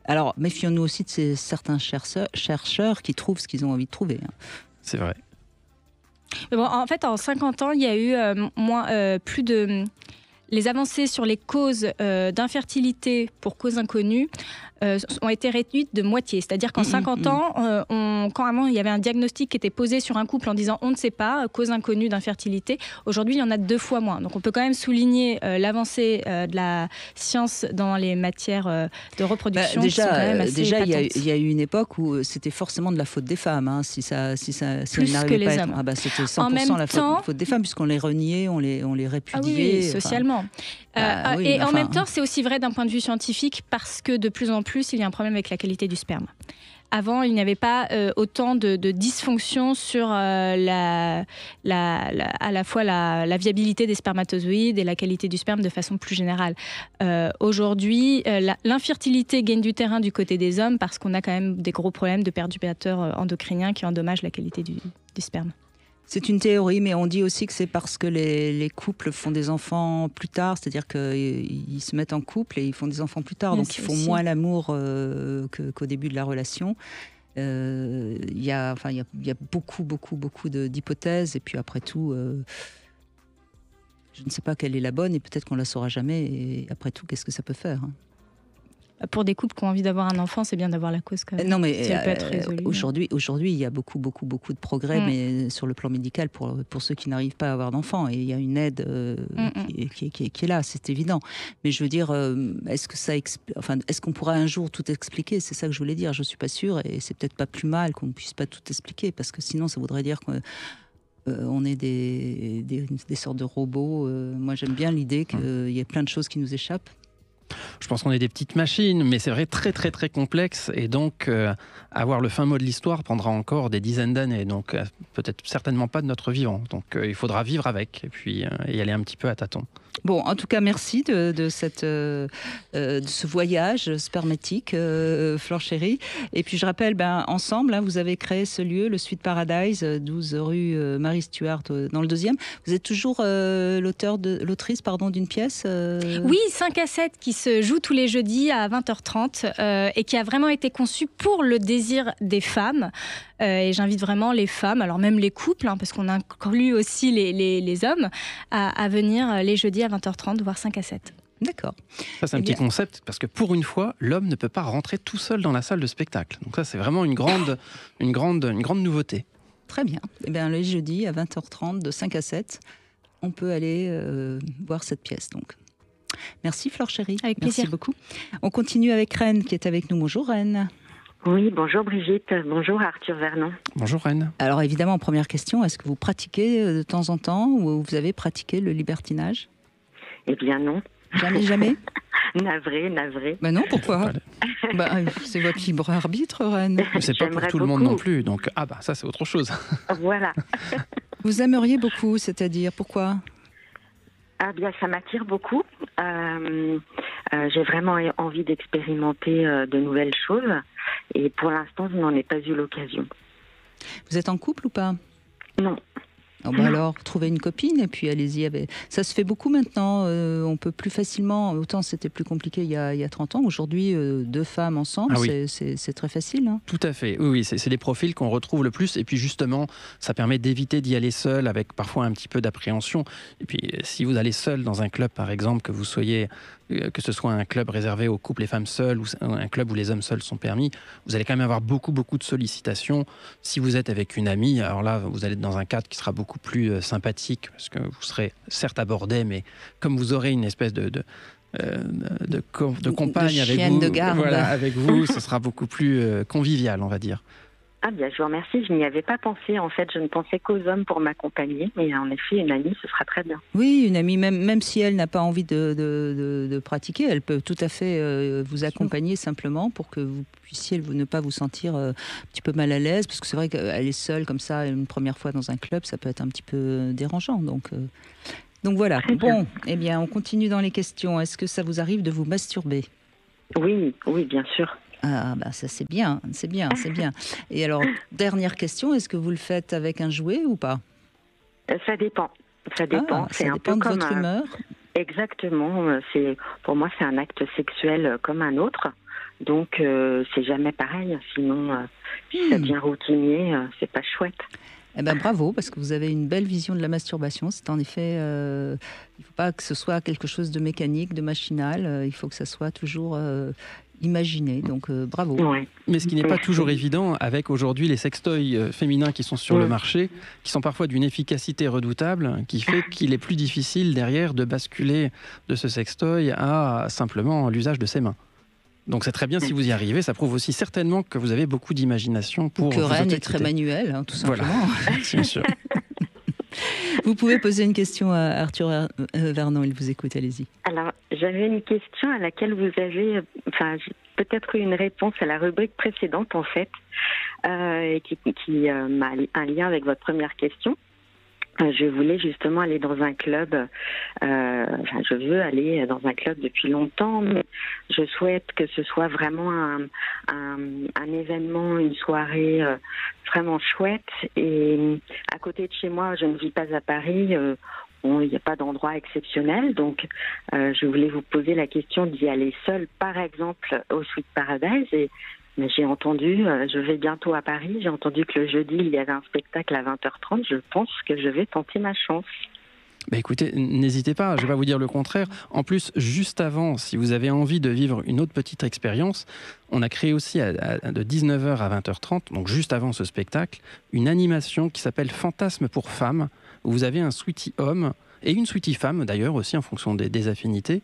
Alors, méfions-nous aussi de certains chercheurs qui trouvent ce qu'ils ont envie de trouver. Hein. C'est vrai. Mais bon, en fait, en 50 ans, il y a eu plus de... les avancées sur les causes d'infertilité pour causes inconnues ont été réduites de moitié. C'est-à-dire qu'en 50 ans, quand avant il y avait un diagnostic qui était posé sur un couple en disant on ne sait pas, cause inconnue d'infertilité, aujourd'hui il y en a 2 fois moins. Donc on peut quand même souligner l'avancée de la science dans les matières de reproduction. Déjà, il y a eu une époque où c'était forcément de la faute des femmes. Hein, si plus que les hommes. C'était 100% la faute des femmes, puisqu'on les reniait, on les répudiait. Oui, socialement. En même temps, c'est aussi vrai d'un point de vue scientifique, parce que de plus en plus, il y a un problème avec la qualité du sperme. Avant, il n'y avait pas autant de dysfonction sur à la fois la viabilité des spermatozoïdes et la qualité du sperme de façon plus générale. Aujourd'hui, l'infertilité gagne du terrain du côté des hommes parce qu'on a quand même des gros problèmes de perturbateurs endocriniens qui endommagent la qualité du sperme. C'est une théorie, mais on dit aussi que c'est parce que les couples font des enfants plus tard, c'est-à-dire qu'ils se mettent en couple et ils font des enfants plus tard, donc ils font moins l'amour qu'au début de la relation. Il y a beaucoup d'hypothèses, et puis après tout, je ne sais pas quelle est la bonne, et peut-être qu'on la saura jamais, et après tout, qu'est-ce que ça peut faire, hein? Pour des couples qui ont envie d'avoir un enfant, c'est bien d'avoir la cause quand même. Non, mais si elle peut être résolue. Aujourd'hui, il y a beaucoup de progrès, mais sur le plan médical, pour ceux qui n'arrivent pas à avoir d'enfant, et il y a une aide qui est là, c'est évident. Mais je veux dire, est-ce qu'on pourra un jour tout expliquer? C'est ça que je voulais dire. Je suis pas sûre, et c'est peut-être pas plus mal qu'on ne puisse pas tout expliquer, parce que sinon, ça voudrait dire qu'on est des sortes de robots. Moi, j'aime bien l'idée qu'il y a plein de choses qui nous échappent. Je pense qu'on est des petites machines, mais c'est vrai très très très complexe, et donc avoir le fin mot de l'histoire prendra encore des dizaines d'années, donc peut-être certainement pas de notre vivant. Donc il faudra vivre avec et puis y aller un petit peu à tâtons. Bon, en tout cas, merci de ce voyage spermatique, Flore Chéry. Et puis, je rappelle, ensemble, vous avez créé ce lieu, le Sweet Paradise, 12 rue Marie Stuart, dans le 2e. Vous êtes toujours l'autrice d'une pièce Oui, 5 à 7, qui se joue tous les jeudis à 20h30 et qui a vraiment été conçue pour le désir des femmes. Et j'invite vraiment les femmes, alors même les couples, parce qu'on inclut aussi les hommes, à venir les jeudis à 20h30, voire 5 à 7. D'accord. Ça, c'est un petit concept, parce que pour une fois, l'homme ne peut pas rentrer tout seul dans la salle de spectacle. Donc ça, c'est vraiment une grande nouveauté. Très bien. Eh bien, les jeudis à 20h30, de 5 à 7, on peut aller voir cette pièce. Donc, merci Flore Chéry. Avec plaisir. Merci beaucoup. On continue avec Reine qui est avec nous. Bonjour Reine. Oui, bonjour Brigitte, bonjour Arthur Vernon. Bonjour Reine. Alors évidemment, première question, est-ce que vous pratiquez de temps en temps, ou vous avez pratiqué le libertinage? Eh bien non. Jamais Navré. Ben non, pourquoi? C'est votre libre arbitre, Reine. Mais c'est pas pour tout le monde non plus, donc ça c'est autre chose. Voilà. Vous aimeriez beaucoup, c'est-à-dire, pourquoi? Ah bien, ça m'attire beaucoup. J'ai vraiment envie d'expérimenter de nouvelles choses. Et pour l'instant, je n'en ai pas eu l'occasion. Vous êtes en couple ou pas? Non. Alors, trouvez une copine et puis allez-y. Ça se fait beaucoup maintenant. On peut plus facilement. Autant c'était plus compliqué il y a 30 ans. Aujourd'hui, 2 femmes ensemble, c'est très facile. Hein. Tout à fait. Oui, c'est des profils qu'on retrouve le plus. Et puis justement, ça permet d'éviter d'y aller seul, avec parfois un petit peu d'appréhension. Et puis, si vous allez seul dans un club, par exemple, que ce soit un club réservé aux couples et femmes seuls ou un club où les hommes seuls sont permis, vous allez quand même avoir beaucoup de sollicitations. Si vous êtes avec une amie, alors là, vous allez être dans un cadre qui sera beaucoup plus sympathique, parce que vous serez certes abordé, mais comme vous aurez une espèce de compagne avec vous, de garde. Voilà, avec vous, ce sera beaucoup plus convivial, on va dire. Ah bien, je vous remercie. Je n'y avais pas pensé. En fait, je ne pensais qu'aux hommes pour m'accompagner. Mais en effet, une amie, ce sera très bien. Oui, une amie, même si elle n'a pas envie de pratiquer, elle peut tout à fait vous accompagner simplement pour que vous puissiez ne pas vous sentir un petit peu mal à l'aise. Parce que c'est vrai qu'elle est seule comme ça, une première fois dans un club, ça peut être un petit peu dérangeant. Donc voilà. Bon, eh bien, on continue dans les questions. Est-ce que ça vous arrive de vous masturber? Oui, bien sûr. Ah ça c'est bien. Et alors, dernière question, est-ce que vous le faites avec un jouet ou pas? Ça dépend. Ça dépend de votre humeur. Exactement. Pour moi, c'est un acte sexuel comme un autre. Donc, c'est jamais pareil. Sinon, si ça devient routinier, c'est pas chouette. Eh ben, bravo, parce que vous avez une belle vision de la masturbation. C'est en effet, il ne faut pas que ce soit quelque chose de mécanique, de machinal. Il faut que ça soit toujours imaginé. Donc, bravo. Ouais. Mais ce qui n'est pas toujours évident avec aujourd'hui les sextoys féminins qui sont sur le marché, qui sont parfois d'une efficacité redoutable, qui fait qu'il est plus difficile derrière de basculer de ce sextoy à simplement l'usage de ses mains. Donc c'est très bien si vous y arrivez, ça prouve aussi certainement que vous avez beaucoup d'imagination pour que Rennes est très manuel, hein, tout simplement. Voilà, bien sûr. Vous pouvez poser une question à Arthur Vernon, il vous écoute, allez-y. Alors, j'avais une question à laquelle vous avez peut-être eu une réponse à la rubrique précédente, en fait, et qui m'a un lien avec votre première question. Je voulais justement aller dans un club, je veux aller dans un club depuis longtemps, mais je souhaite que ce soit vraiment un événement, une soirée vraiment chouette. Et à côté de chez moi, je ne vis pas à Paris, il n'y a pas d'endroit exceptionnel, donc je voulais vous poser la question d'y aller seule, par exemple au Sweet Paradise. Mais j'ai entendu, je vais bientôt à Paris, j'ai entendu que le jeudi, il y avait un spectacle à 20h30. Je pense que je vais tenter ma chance. Bah écoutez, n'hésitez pas, je ne vais pas vous dire le contraire. En plus, juste avant, si vous avez envie de vivre une autre petite expérience, on a créé aussi de 19h à 20h30, donc juste avant ce spectacle, une animation qui s'appelle Fantasme pour femmes, où vous avez un sweetie homme et une sweetie femme d'ailleurs aussi en fonction des affinités,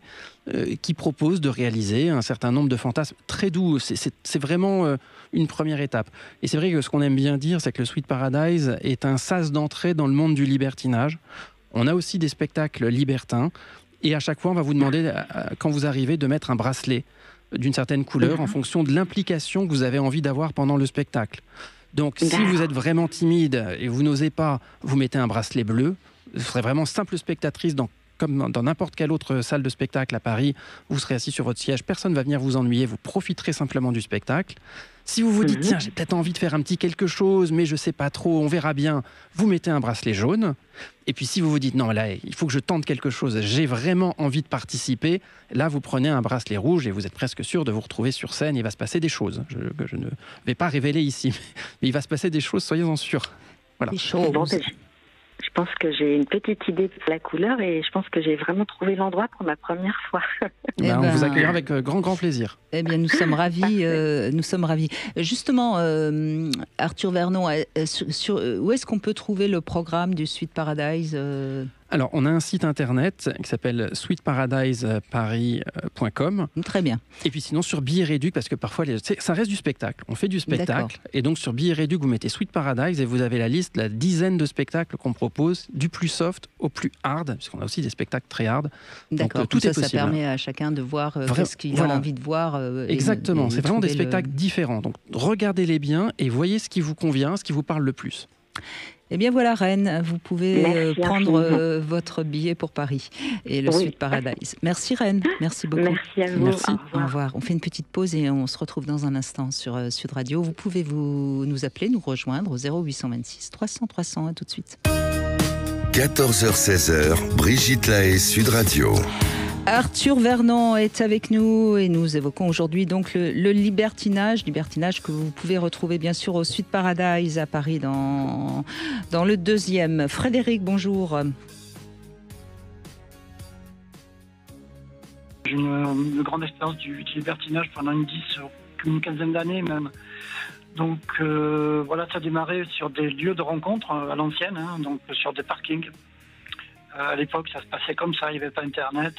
qui propose de réaliser un certain nombre de fantasmes très doux. C'est vraiment une première étape. Et c'est vrai que ce qu'on aime bien dire, c'est que le Sweet Paradise est un sas d'entrée dans le monde du libertinage. On a aussi des spectacles libertins et à chaque fois on va vous demander quand vous arrivez de mettre un bracelet d'une certaine couleur en fonction de l'implication que vous avez envie d'avoir pendant le spectacle. Donc si vous êtes vraiment timide et vous n'osez pas, vous mettez un bracelet bleu. Vous serez vraiment simple spectatrice comme dans n'importe quelle autre salle de spectacle à Paris. Vous serez assis sur votre siège, personne ne va venir vous ennuyer, vous profiterez simplement du spectacle. Si vous vous dites, tiens, j'ai peut-être envie de faire un petit quelque chose, mais je ne sais pas trop, on verra bien, vous mettez un bracelet jaune. Et puis si vous vous dites, non, là, il faut que je tente quelque chose, j'ai vraiment envie de participer, là, vous prenez un bracelet rouge et vous êtes presque sûr de vous retrouver sur scène. Il va se passer des choses. Je ne vais pas révéler ici, mais il va se passer des choses, soyez-en sûrs. Voilà. Je pense que j'ai une petite idée de la couleur et je pense que j'ai vraiment trouvé l'endroit pour ma première fois. On vous accueillera avec grand plaisir. Eh bien, nous sommes ravis. Nous sommes ravis. Justement, Arthur Vernon, où est-ce qu'on peut trouver le programme du Sweet Paradise Alors, on a un site internet qui s'appelle sweetparadiseparis.com. Très bien. Et puis sinon, sur Billets Réduc, parce que parfois, ça reste du spectacle. On fait du spectacle. Et donc, sur Billets Réduc, vous mettez Sweet Paradise et vous avez la liste, la dizaine de spectacles qu'on propose, du plus soft au plus hard, puisqu'on a aussi des spectacles très hard. D'accord. Donc, tout est possible. Ça permet à chacun de voir ce qu'il a envie de voir. Exactement. C'est vraiment des spectacles différents. Donc, regardez-les bien et voyez ce qui vous convient, ce qui vous parle le plus. Eh bien voilà Rennes, vous pouvez prendre votre billet pour Paris et le Sweet Paradise. Merci Rennes, merci beaucoup. Merci à vous. Merci. Au revoir. On fait une petite pause et on se retrouve dans un instant sur Sud Radio. Vous pouvez nous appeler, nous rejoindre au 0826 300 300. À tout de suite. 14h-16h, Brigitte Lahaie, Sud Radio. Arthur Vernon est avec nous et nous évoquons aujourd'hui donc le libertinage que vous pouvez retrouver bien sûr au Sweet Paradise à Paris dans le 2e. Frédéric, bonjour. J'ai une grande expérience du libertinage pendant une quinzaine d'années même. Donc voilà, ça a démarré sur des lieux de rencontre à l'ancienne, donc sur des parkings. À l'époque, ça se passait comme ça, il n'y avait pas Internet.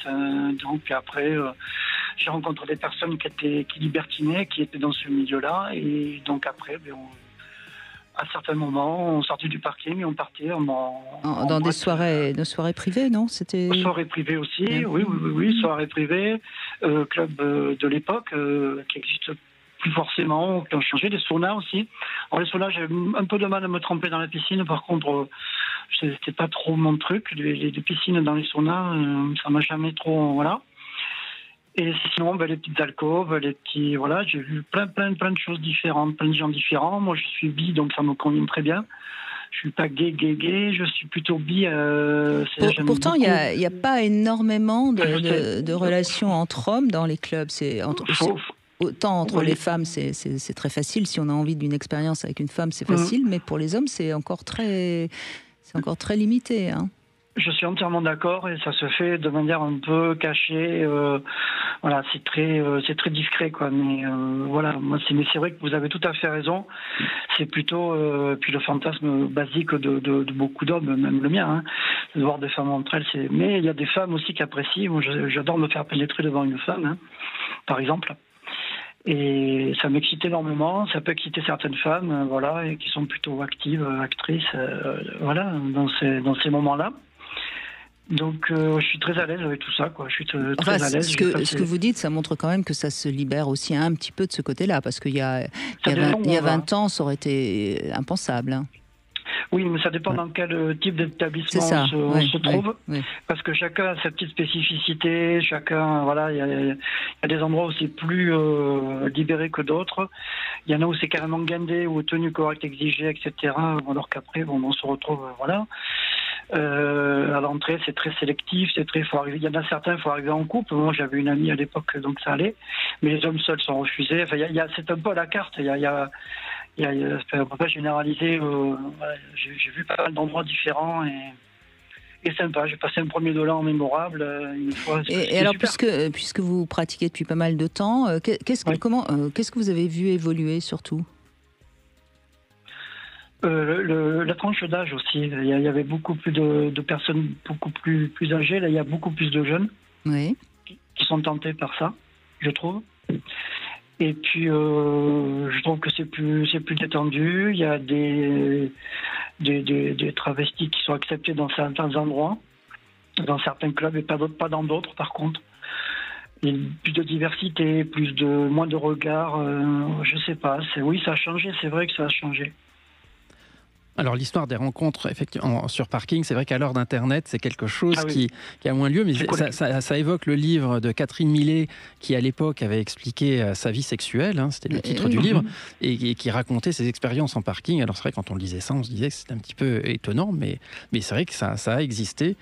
Donc, puis après, j'ai rencontré des personnes qui libertinaient, qui étaient dans ce milieu-là. Et donc après, à certains moments, on sortait du parking et on partait dans des soirées privées, non? C'était soirées privées aussi, oui, soirées privées, club de l'époque qui n'existe plus forcément, qui ont changé, des saunas aussi. Alors les saunas, j'ai un peu de mal à me tremper dans la piscine, par contre, c'était pas trop mon truc, les piscines dans les saunas, ça m'a jamais trop, voilà. Et sinon, les petites alcôves, j'ai vu plein de choses différentes, plein de gens différents. Moi, je suis bi, donc ça me convient très bien. Je suis pas gay, je suis plutôt bi. Pourtant, il y a pas énormément de relations entre hommes dans les clubs. autant entre les femmes, c'est très facile. Si on a envie d'une expérience avec une femme, c'est facile, mais pour les hommes, c'est encore très limité. Hein. Je suis entièrement d'accord et ça se fait de manière un peu cachée. Voilà, c'est très discret, quoi. Mais voilà, mais c'est vrai que vous avez tout à fait raison. C'est plutôt puis le fantasme basique de beaucoup d'hommes, même le mien, hein, de voir des femmes entre elles. Mais il y a des femmes aussi qui apprécient. Moi, j'adore me faire pénétrer devant une femme, hein, par exemple. Et ça m'excite énormément, ça peut exciter certaines femmes, voilà, et qui sont plutôt actives, actrices, voilà, dans ces moments-là. Donc je suis très à l'aise avec tout ça, quoi. Je suis très à l'aise. Ce que vous dites, ça montre quand même que ça se libère aussi un petit peu de ce côté-là, parce qu'il y a 20 ans, ça aurait été impensable. Hein. Oui, mais ça dépend dans quel type d'établissement on se trouve, parce que chacun a sa petite spécificité, chacun, voilà, il y a des endroits où c'est plus libéré que d'autres, il y en a où c'est carrément guindé, où tenue correcte exigée, etc., alors qu'après, on se retrouve, voilà. À l'entrée, c'est très sélectif, il y en a certains, il faut arriver en couple. Moi, j'avais une amie à l'époque, donc ça allait, mais les hommes seuls sont refusés. Enfin, c'est un peu à la carte, on ne peut pas généraliser. J'ai vu pas mal d'endroits différents et sympa. J'ai passé un premier de l'an mémorable une fois. Et alors, puisque vous pratiquez depuis pas mal de temps, qu'est-ce que vous avez vu évoluer surtout? La tranche d'âge aussi. Il y avait beaucoup plus de personnes beaucoup plus âgées. Là, il y a beaucoup plus de jeunes qui sont tentés par ça, je trouve. Et puis, je trouve que c'est plus détendu. Il y a des travestis qui sont acceptés dans certains endroits, dans certains clubs, et pas dans d'autres, par contre. Il y a plus de diversité, moins de regards. Je sais pas. Oui, ça a changé. C'est vrai que ça a changé. Alors l'histoire des rencontres effectivement sur parking, c'est vrai qu'à l'heure d'Internet, c'est quelque chose qui a moins lieu, mais ça évoque le livre de Catherine Millet qui à l'époque avait expliqué sa vie sexuelle, hein, c'était le titre du livre, et qui racontait ses expériences en parking. Alors c'est vrai quand on lisait ça, on se disait que c'était un petit peu étonnant, mais c'est vrai que ça a existé.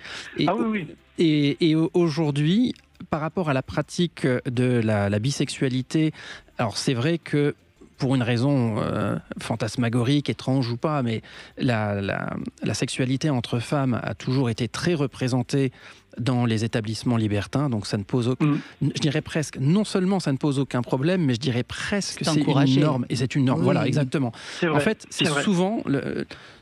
Et aujourd'hui, par rapport à la pratique de la bisexualité, alors c'est vrai que pour une raison fantasmagorique, étrange ou pas, mais la sexualité entre femmes a toujours été très représentée dans les établissements libertins, donc ça ne pose aucun... Je dirais presque, non seulement ça ne pose aucun problème, mais je dirais presque c'est une norme, et c'est une norme, voilà, exactement. En fait, c'est souvent...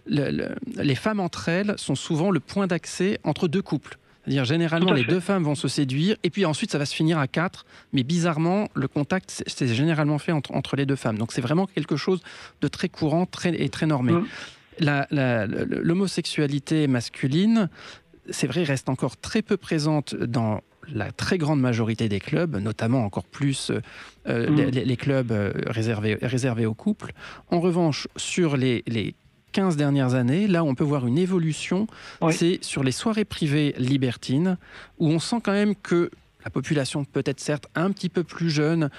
les femmes entre elles sont souvent le point d'accès entre deux couples. C'est-à-dire, généralement, les deux femmes vont se séduire, et puis ensuite, ça va se finir à 4. Mais bizarrement, le contact, c'est généralement fait entre les deux femmes. Donc, c'est vraiment quelque chose de très courant et très normé. L'homosexualité masculine, c'est vrai, reste encore très peu présente dans la très grande majorité des clubs, notamment encore plus les clubs réservés aux couples. En revanche, sur les 15 dernières années, là où on peut voir une évolution, c'est sur les soirées privées libertines, où on sent quand même que la population, peut-être certes un petit peu plus jeune,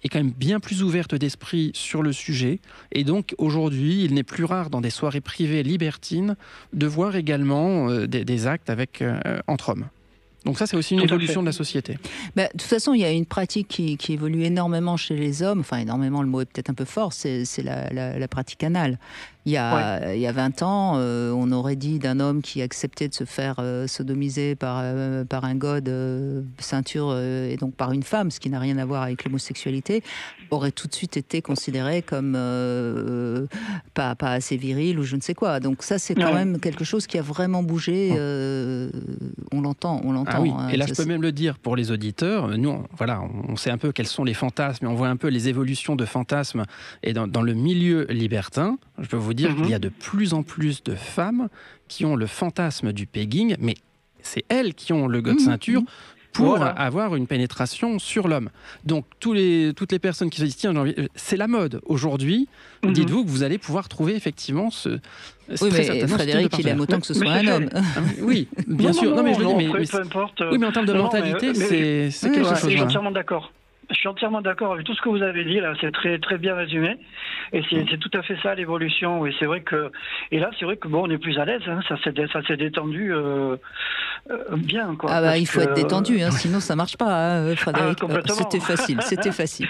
est quand même bien plus ouverte d'esprit sur le sujet. Et donc aujourd'hui, il n'est plus rare dans des soirées privées libertines de voir également des actes entre hommes. Donc ça, c'est aussi une évolution de la société. De toute façon, il y a une pratique qui évolue énormément chez les hommes. Enfin, énormément, le mot est peut-être un peu fort, c'est la pratique anale. Il y a 20 ans, on aurait dit d'un homme qui acceptait de se faire sodomiser par un god, ceinture, et donc par une femme, ce qui n'a rien à voir avec l'homosexualité, aurait tout de suite été considéré comme pas assez viril ou je ne sais quoi. Donc ça, c'est quand même quelque chose qui a vraiment bougé. On l'entend. Ah oui. Et là, je peux même le dire pour les auditeurs. Nous, on sait un peu quels sont les fantasmes, et on voit un peu les évolutions de fantasmes. Et dans le milieu libertin, je peux vous dire qu'il y a de plus en plus de femmes qui ont le fantasme du pegging, mais c'est elles qui ont le god ceinture pour avoir une pénétration sur l'homme. Donc toutes les personnes qui se disent tiens, c'est la mode aujourd'hui, dites-vous que vous allez pouvoir trouver effectivement oui, mais Frédéric, il aime autant que ce soit un homme. Oui, bien sûr. Non, mais je le dis, mais peu importe. Oui, mais en termes de mentalité, c'est quelque chose. Je suis entièrement d'accord. Je suis entièrement d'accord avec tout ce que vous avez dit là, c'est très très bien résumé, et c'est tout à fait ça l'évolution. Et c'est vrai que bon, on est plus à l'aise, hein, ça s'est détendu bien quoi. Il faut être détendu, hein, sinon ça marche pas, Frédéric. C'était facile.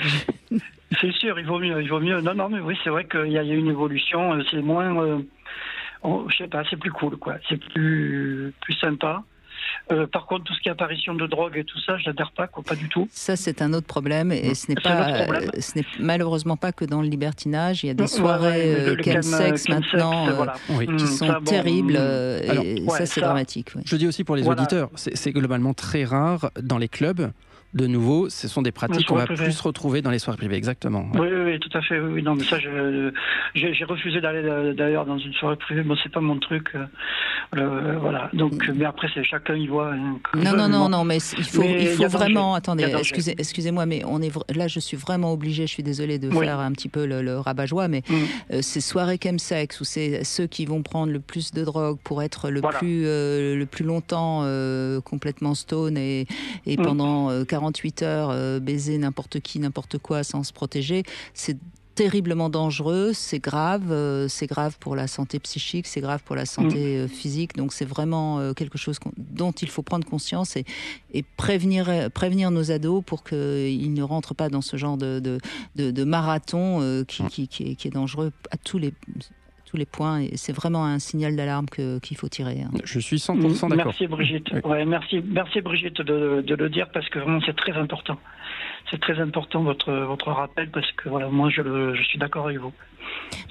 C'est sûr, il vaut mieux. Non, mais oui, c'est vrai qu'il y a une évolution. C'est moins, je sais pas, c'est plus cool, quoi. C'est plus sympa. Par contre, tout ce qui est apparition de drogue et tout ça, je n'adhère pas, quoi, pas du tout. Ça, c'est un autre problème, et ce n'est malheureusement pas que dans le libertinage. Il y a des soirées chemsex maintenant qui sont terribles, et ça, c'est dramatique. Oui. Je dis aussi pour les auditeurs, c'est globalement très rare dans les clubs. De nouveau, ce sont des pratiques qu'on va plus retrouver dans les soirées privées, exactement. Oui, tout à fait. Oui. Non, mais ça, j'ai refusé d'aller d'ailleurs dans une soirée privée. Bon, c'est pas mon truc. Voilà. Donc, mais après, c'est chacun y voit. Non, mais il faut vraiment. Attendez, excusez-moi, mais là, je suis vraiment obligée. Je suis désolée de faire un petit peu le rabat-joie, mais ces soirées chemsex où c'est ceux qui vont prendre le plus de drogue pour être le plus longtemps complètement stone et pendant 48 heures baiser n'importe qui, n'importe quoi sans se protéger, c'est terriblement dangereux, c'est grave pour la santé psychique, c'est grave pour la santé physique, donc c'est vraiment quelque chose dont il faut prendre conscience et prévenir nos ados pour qu'ils ne rentrent pas dans ce genre de marathon qui est dangereux à tous les points, et c'est vraiment un signal d'alarme qu'il faut tirer. Je suis 100% d'accord. Merci Brigitte. Oui. Merci Brigitte de le dire, parce que vraiment c'est très important. C'est très important votre rappel, parce que voilà, moi je suis d'accord avec vous.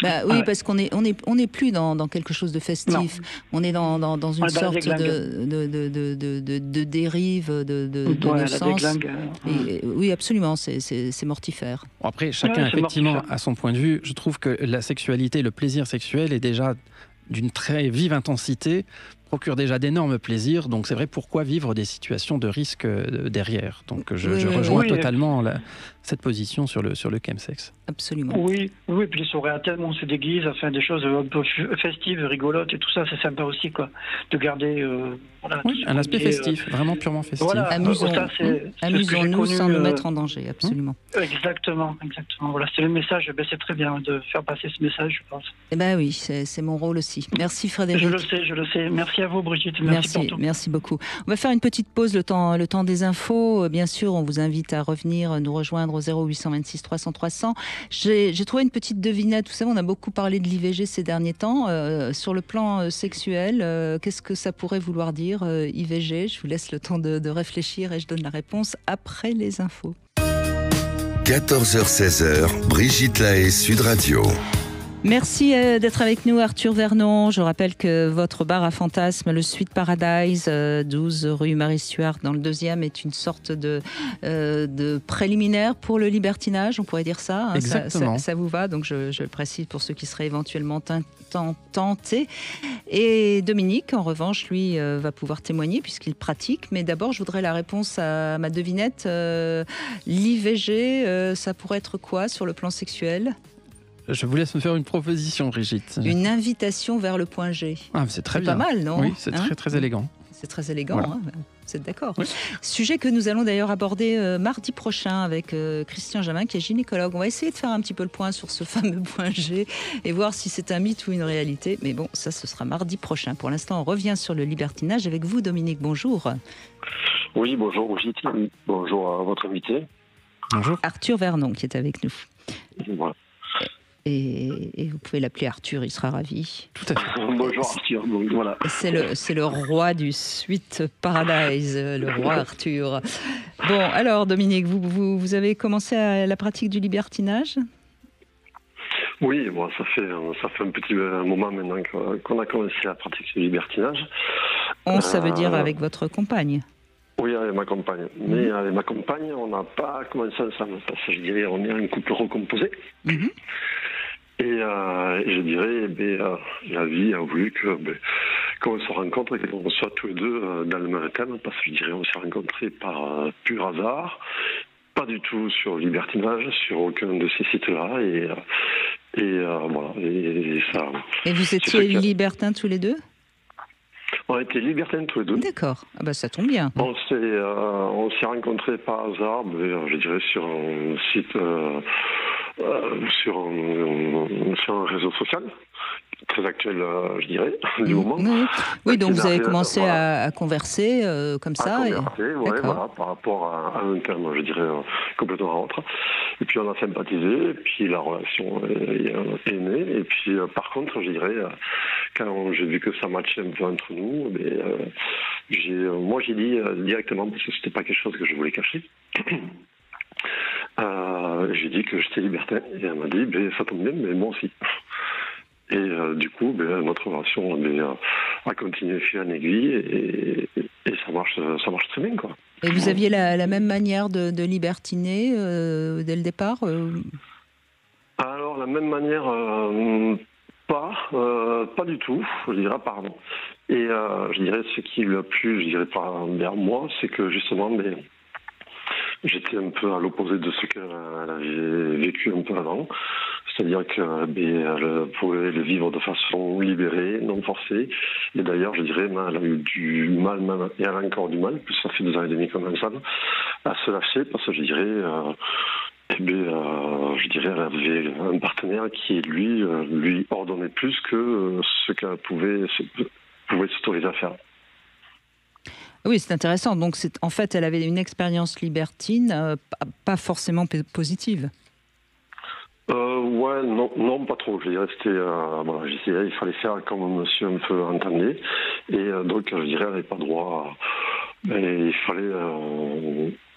Parce qu'on est plus dans quelque chose de festif. Non. On est dans une sorte de dérive, de nuisance. Oui, absolument, c'est mortifère. Bon, après, chacun effectivement a son point de vue. Je trouve que la sexualité, le plaisir sexuel est déjà d'une très vive intensité, procure déjà d'énormes plaisirs, donc c'est vrai, pourquoi vivre des situations de risque derrière? Donc je rejoins totalement cette position sur le chemsex. Absolument. Oui, puis les soirées à thème, on se déguise, enfin des choses un peu festives, rigolotes et tout ça, c'est sympa aussi, quoi, de garder un aspect festif, vraiment purement festif. Voilà, amusons-nous sans nous mettre en danger, absolument. Exactement. Voilà, c'est le message, c'est très bien de faire passer ce message, je pense. Oui, c'est mon rôle aussi. Merci Frédéric. Je le sais. Merci à vous Brigitte. Merci beaucoup. On va faire une petite pause, le temps des infos. Bien sûr, on vous invite à revenir nous rejoindre au 0826 300 300. J'ai trouvé une petite devinette. Vous savez, on a beaucoup parlé de l'IVG ces derniers temps. Sur le plan sexuel, qu'est-ce que ça pourrait vouloir dire, IVG? Je vous laisse le temps de réfléchir et je donne la réponse après les infos. 14h-16h, Brigitte Lahaie, Sud Radio. Merci d'être avec nous, Arthur Vernon. Je rappelle que votre bar à fantasmes, le Sweet Paradise, 12 rue Marie-Stuart, dans le 2e, est une sorte de préliminaire pour le libertinage, on pourrait dire ça. Hein. Exactement. Ça vous va, donc je le précise pour ceux qui seraient éventuellement tentés. Et Dominique, en revanche, lui, va pouvoir témoigner puisqu'il pratique. Mais d'abord, je voudrais la réponse à ma devinette. L'IVG, ça pourrait être quoi sur le plan sexuel ? Je vous laisse me faire une proposition, Brigitte. Une invitation vers le point G. C'est très bien. Pas mal, non? Oui, c'est très élégant. C'est très élégant, voilà. Vous êtes d'accord? Oui. Sujet que nous allons d'ailleurs aborder mardi prochain avec Christian Jamin, qui est gynécologue. On va essayer de faire un petit peu le point sur ce fameux point G et voir si c'est un mythe ou une réalité. Mais bon, ça, ce sera mardi prochain. Pour l'instant, on revient sur le libertinage avec vous, Dominique. Bonjour. Oui, bonjour Brigitte. Bonjour à votre invité. Bonjour. Arthur Vernon, qui est avec nous. Voilà. Et vous pouvez l'appeler Arthur, il sera ravi. Tout à fait. Bonjour Arthur, donc voilà. C'est le roi du Sweet Paradise, le roi Arthur. Bon, alors Dominique, vous avez commencé à la pratique du libertinage? Oui, bon, ça fait un petit moment maintenant qu'on a commencé à pratiquer le libertinage. Ça veut dire avec votre compagne? Oui, avec ma compagne. Mais avec ma compagne, on n'a pas commencé ensemble. Parce que je dirais, on est un couple recomposé. Et je dirais, la vie a voulu qu'on se rencontre et qu'on soit tous les deux dans le même thème, parce que je dirais, on s'est rencontrés par pur hasard, pas du tout sur le libertinage, sur aucun de ces sites-là, et voilà. Et ça. Et vous étiez libertins tous les deux? On était libertins tous les deux. D'accord, ça tombe bien. On s'est rencontrés par hasard, je dirais, sur un site, sur un réseau social, très actuel, je dirais, du moment. Oui, donc vous avez commencé à converser comme ça. Voilà, par rapport à un terme, je dirais, complètement à autre. Et puis on a sympathisé, et puis la relation est née. Et puis par contre, je dirais, quand j'ai vu que ça matchait un peu entre nous, moi j'ai dit directement, parce que c'était pas quelque chose que je voulais cacher, j'ai dit que j'étais libertin. Et elle m'a dit, ça tombe bien, mais moi aussi. Et du coup, notre relation a continué fil en aiguille et ça marche très bien, quoi. Et vous aviez la même manière de libertiner dès le départ Alors, la même manière, pas du tout, je dirais, pardon. Et je dirais, ce qui lui a plu, je dirais pas vers moi, c'est que justement, j'étais un peu à l'opposé de ce qu'elle avait vécu un peu avant. C'est-à-dire qu'elle pouvait le vivre de façon libérée, non forcée. Et d'ailleurs, je dirais, elle a eu du mal, et elle a encore du mal, puisque ça fait 2 ans et demi qu'on est ensemble, à se lâcher, parce que je dirais, elle avait un partenaire qui, lui ordonnait plus que ce qu'elle pouvait s'autoriser à faire. Oui, c'est intéressant. Donc, en fait, elle avait une expérience libertine, pas forcément positive. Non, pas trop. Je dirais, il fallait faire comme monsieur un peu entendait. Et donc, je dirais, elle n'avait pas droit. Il fallait.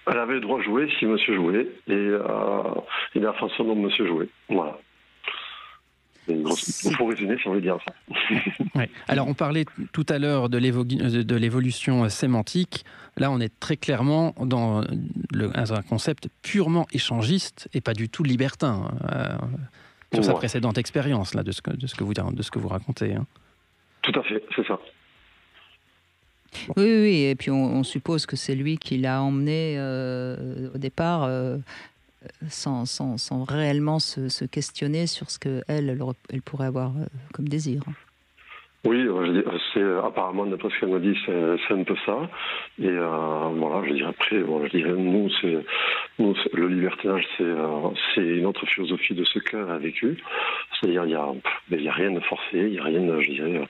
Elle avait le droit de jouer si monsieur jouait. Et la façon dont monsieur jouait. Voilà. Il faut résumer si on veut dire ça. Ouais. Alors, on parlait tout à l'heure de l'évolution sémantique. Là, on est très clairement dans un concept purement échangiste et pas du tout libertin sur sa précédente expérience là, de ce que vous racontez. Hein. Tout à fait, c'est ça. Bon. Oui, et puis on suppose que c'est lui qui l'a emmené au départ. Sans réellement se questionner sur ce qu'elle pourrait avoir comme désir. Oui, c'est apparemment, d'après ce qu'elle m'a dit, c'est un peu ça. Et voilà, je dirais après, nous, le libertinage, c'est une autre philosophie de ce qu'elle a vécu. C'est-à-dire, il y a rien de forcé, il y a rien de, je dirais,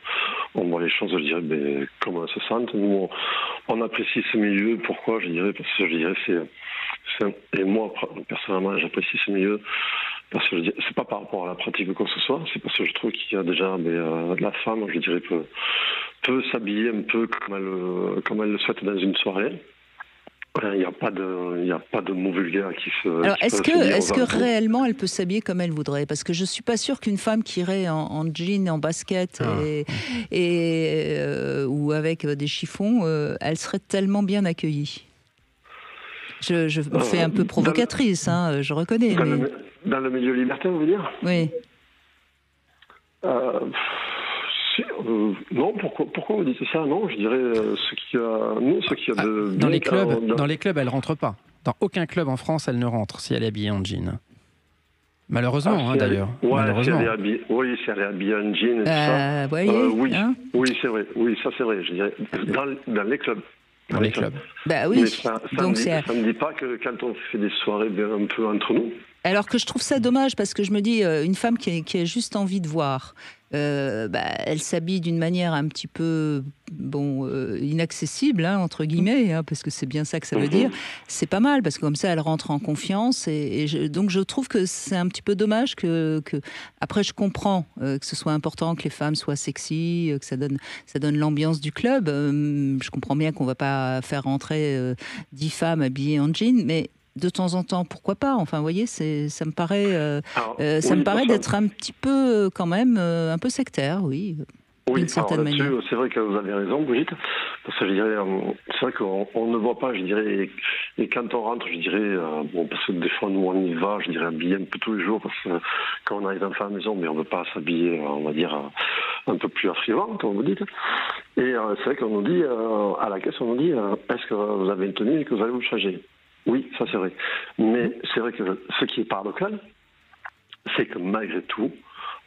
on voit les choses, je dirais, comme elles se sentent. Nous, on apprécie ce milieu. Pourquoi, je dirais, parce que je dirais, et moi, personnellement, j'apprécie ce milieu parce que c'est pas par rapport à la pratique ou quoi que ce soit, c'est parce que je trouve qu'il y a déjà la femme, je dirais, peut s'habiller un peu comme elle le souhaite dans une soirée. Il n'y a pas de mots vulgaires qui se... Alors, est-ce que réellement elle peut s'habiller comme elle voudrait? Parce que je ne suis pas sûre qu'une femme qui irait en jean, en basket ou avec des chiffons, elle serait tellement bien accueillie. Je me fais un peu provocatrice, je reconnais. Dans le milieu libertin, vous voulez dire? Oui. Non, pourquoi vous dites ça? Non, je dirais ce qui a de... Dans les clubs, elle ne rentre pas. Dans aucun club en France, elle ne rentre si elle est habillée en jean. Malheureusement, d'ailleurs. Malheureusement. Si elle est habillée en jean et ça. Oui, c'est vrai. Oui, ça c'est vrai. Je dirais dans les clubs. Dans les clubs. Bah oui. Mais ça ne dit pas que quand on fait des soirées un peu entre nous. Alors que je trouve ça dommage parce que je me dis, une femme qui a juste envie de voir, elle s'habille d'une manière un petit peu inaccessible, entre guillemets, parce que c'est bien ça que ça veut dire. C'est pas mal parce que comme ça, elle rentre en confiance. Donc je trouve que c'est un petit peu dommage que... Après, je comprends que ce soit important que les femmes soient sexy, que ça donne l'ambiance du club. Je comprends bien qu'on va pas faire rentrer 10 femmes habillées en jean, mais... De temps en temps, pourquoi pas? Enfin, vous voyez, ça me paraît d'être un petit peu, quand même, un peu sectaire, oui. Oui, certaine manière. C'est vrai que vous avez raison, Brigitte. Parce que je dirais, c'est vrai qu'on ne voit pas, je dirais, et quand on rentre, je dirais, parce que des fois nous on y va, je dirais, habillé un peu tous les jours, parce que quand on arrive à la maison, mais on ne veut pas s'habiller, on va dire, un peu plus affriolant, comme vous dites. Et c'est vrai qu'on nous dit, à la caisse, on nous dit, est-ce que vous avez une tenue et que vous allez vous changer? Oui, ça c'est vrai. Mais c'est vrai que ce qui est paradoxal, c'est que malgré tout,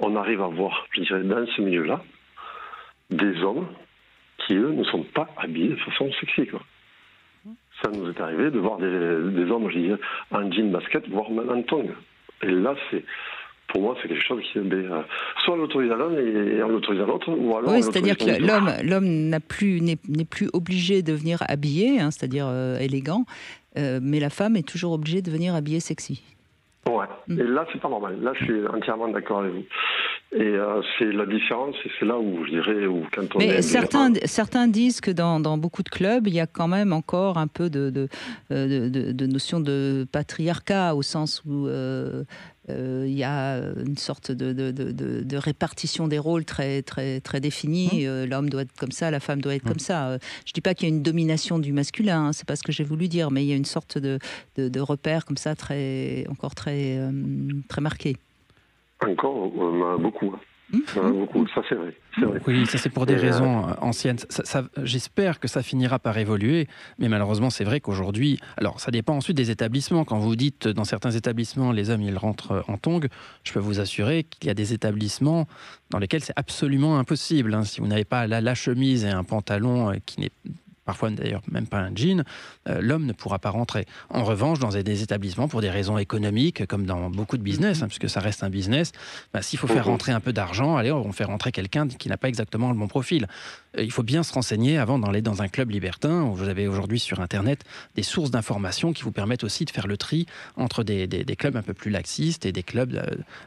on arrive à voir, je dirais, dans ce milieu-là, des hommes qui, eux, ne sont pas habillés de façon sexy, quoi. Ça nous est arrivé de voir des hommes, je dirais, en jean basket, voire même en tongs. Et là, pour moi, c'est quelque chose qui soit on l'autorise à l'un et on l'autorise à l'autre, ou alors... Oui, c'est-à-dire que l'homme n'est plus obligé de venir habillé, hein, c'est-à-dire élégant, mais la femme est toujours obligée de venir habillée sexy. Ouais, et là, c'est pas normal. Là, je suis entièrement d'accord avec vous. Et c'est la différence, et c'est là où je dirais... quand on mais certains disent que dans beaucoup de clubs, il y a quand même encore un peu de notion de patriarcat, au sens où il y a une sorte de répartition des rôles très, très, très définie. L'homme doit être comme ça, la femme doit être comme ça. Je ne dis pas qu'il y a une domination du masculin, hein, c'est pas ce que j'ai voulu dire, mais il y a une sorte de repère comme ça, encore très marqué. Encore, beaucoup. Beaucoup, ça c'est vrai. Oui, ça c'est pour des raisons anciennes. J'espère que ça finira par évoluer, mais malheureusement c'est vrai qu'aujourd'hui, alors ça dépend ensuite des établissements. Quand vous dites dans certains établissements les hommes ils rentrent en tongs, je peux vous assurer qu'il y a des établissements dans lesquels c'est absolument impossible. Hein. Si vous n'avez pas la chemise et un pantalon qui n'est parfois d'ailleurs même pas un jean, l'homme ne pourra pas rentrer. En revanche, dans des établissements, pour des raisons économiques, comme dans beaucoup de business, puisque ça reste un business, s'il faut faire rentrer un peu d'argent, allez, on fait rentrer quelqu'un qui n'a pas exactement le bon profil. Il faut bien se renseigner avant d'aller dans un club libertin. Vous avez aujourd'hui sur Internet des sources d'informations qui vous permettent aussi de faire le tri entre des clubs un peu plus laxistes et des clubs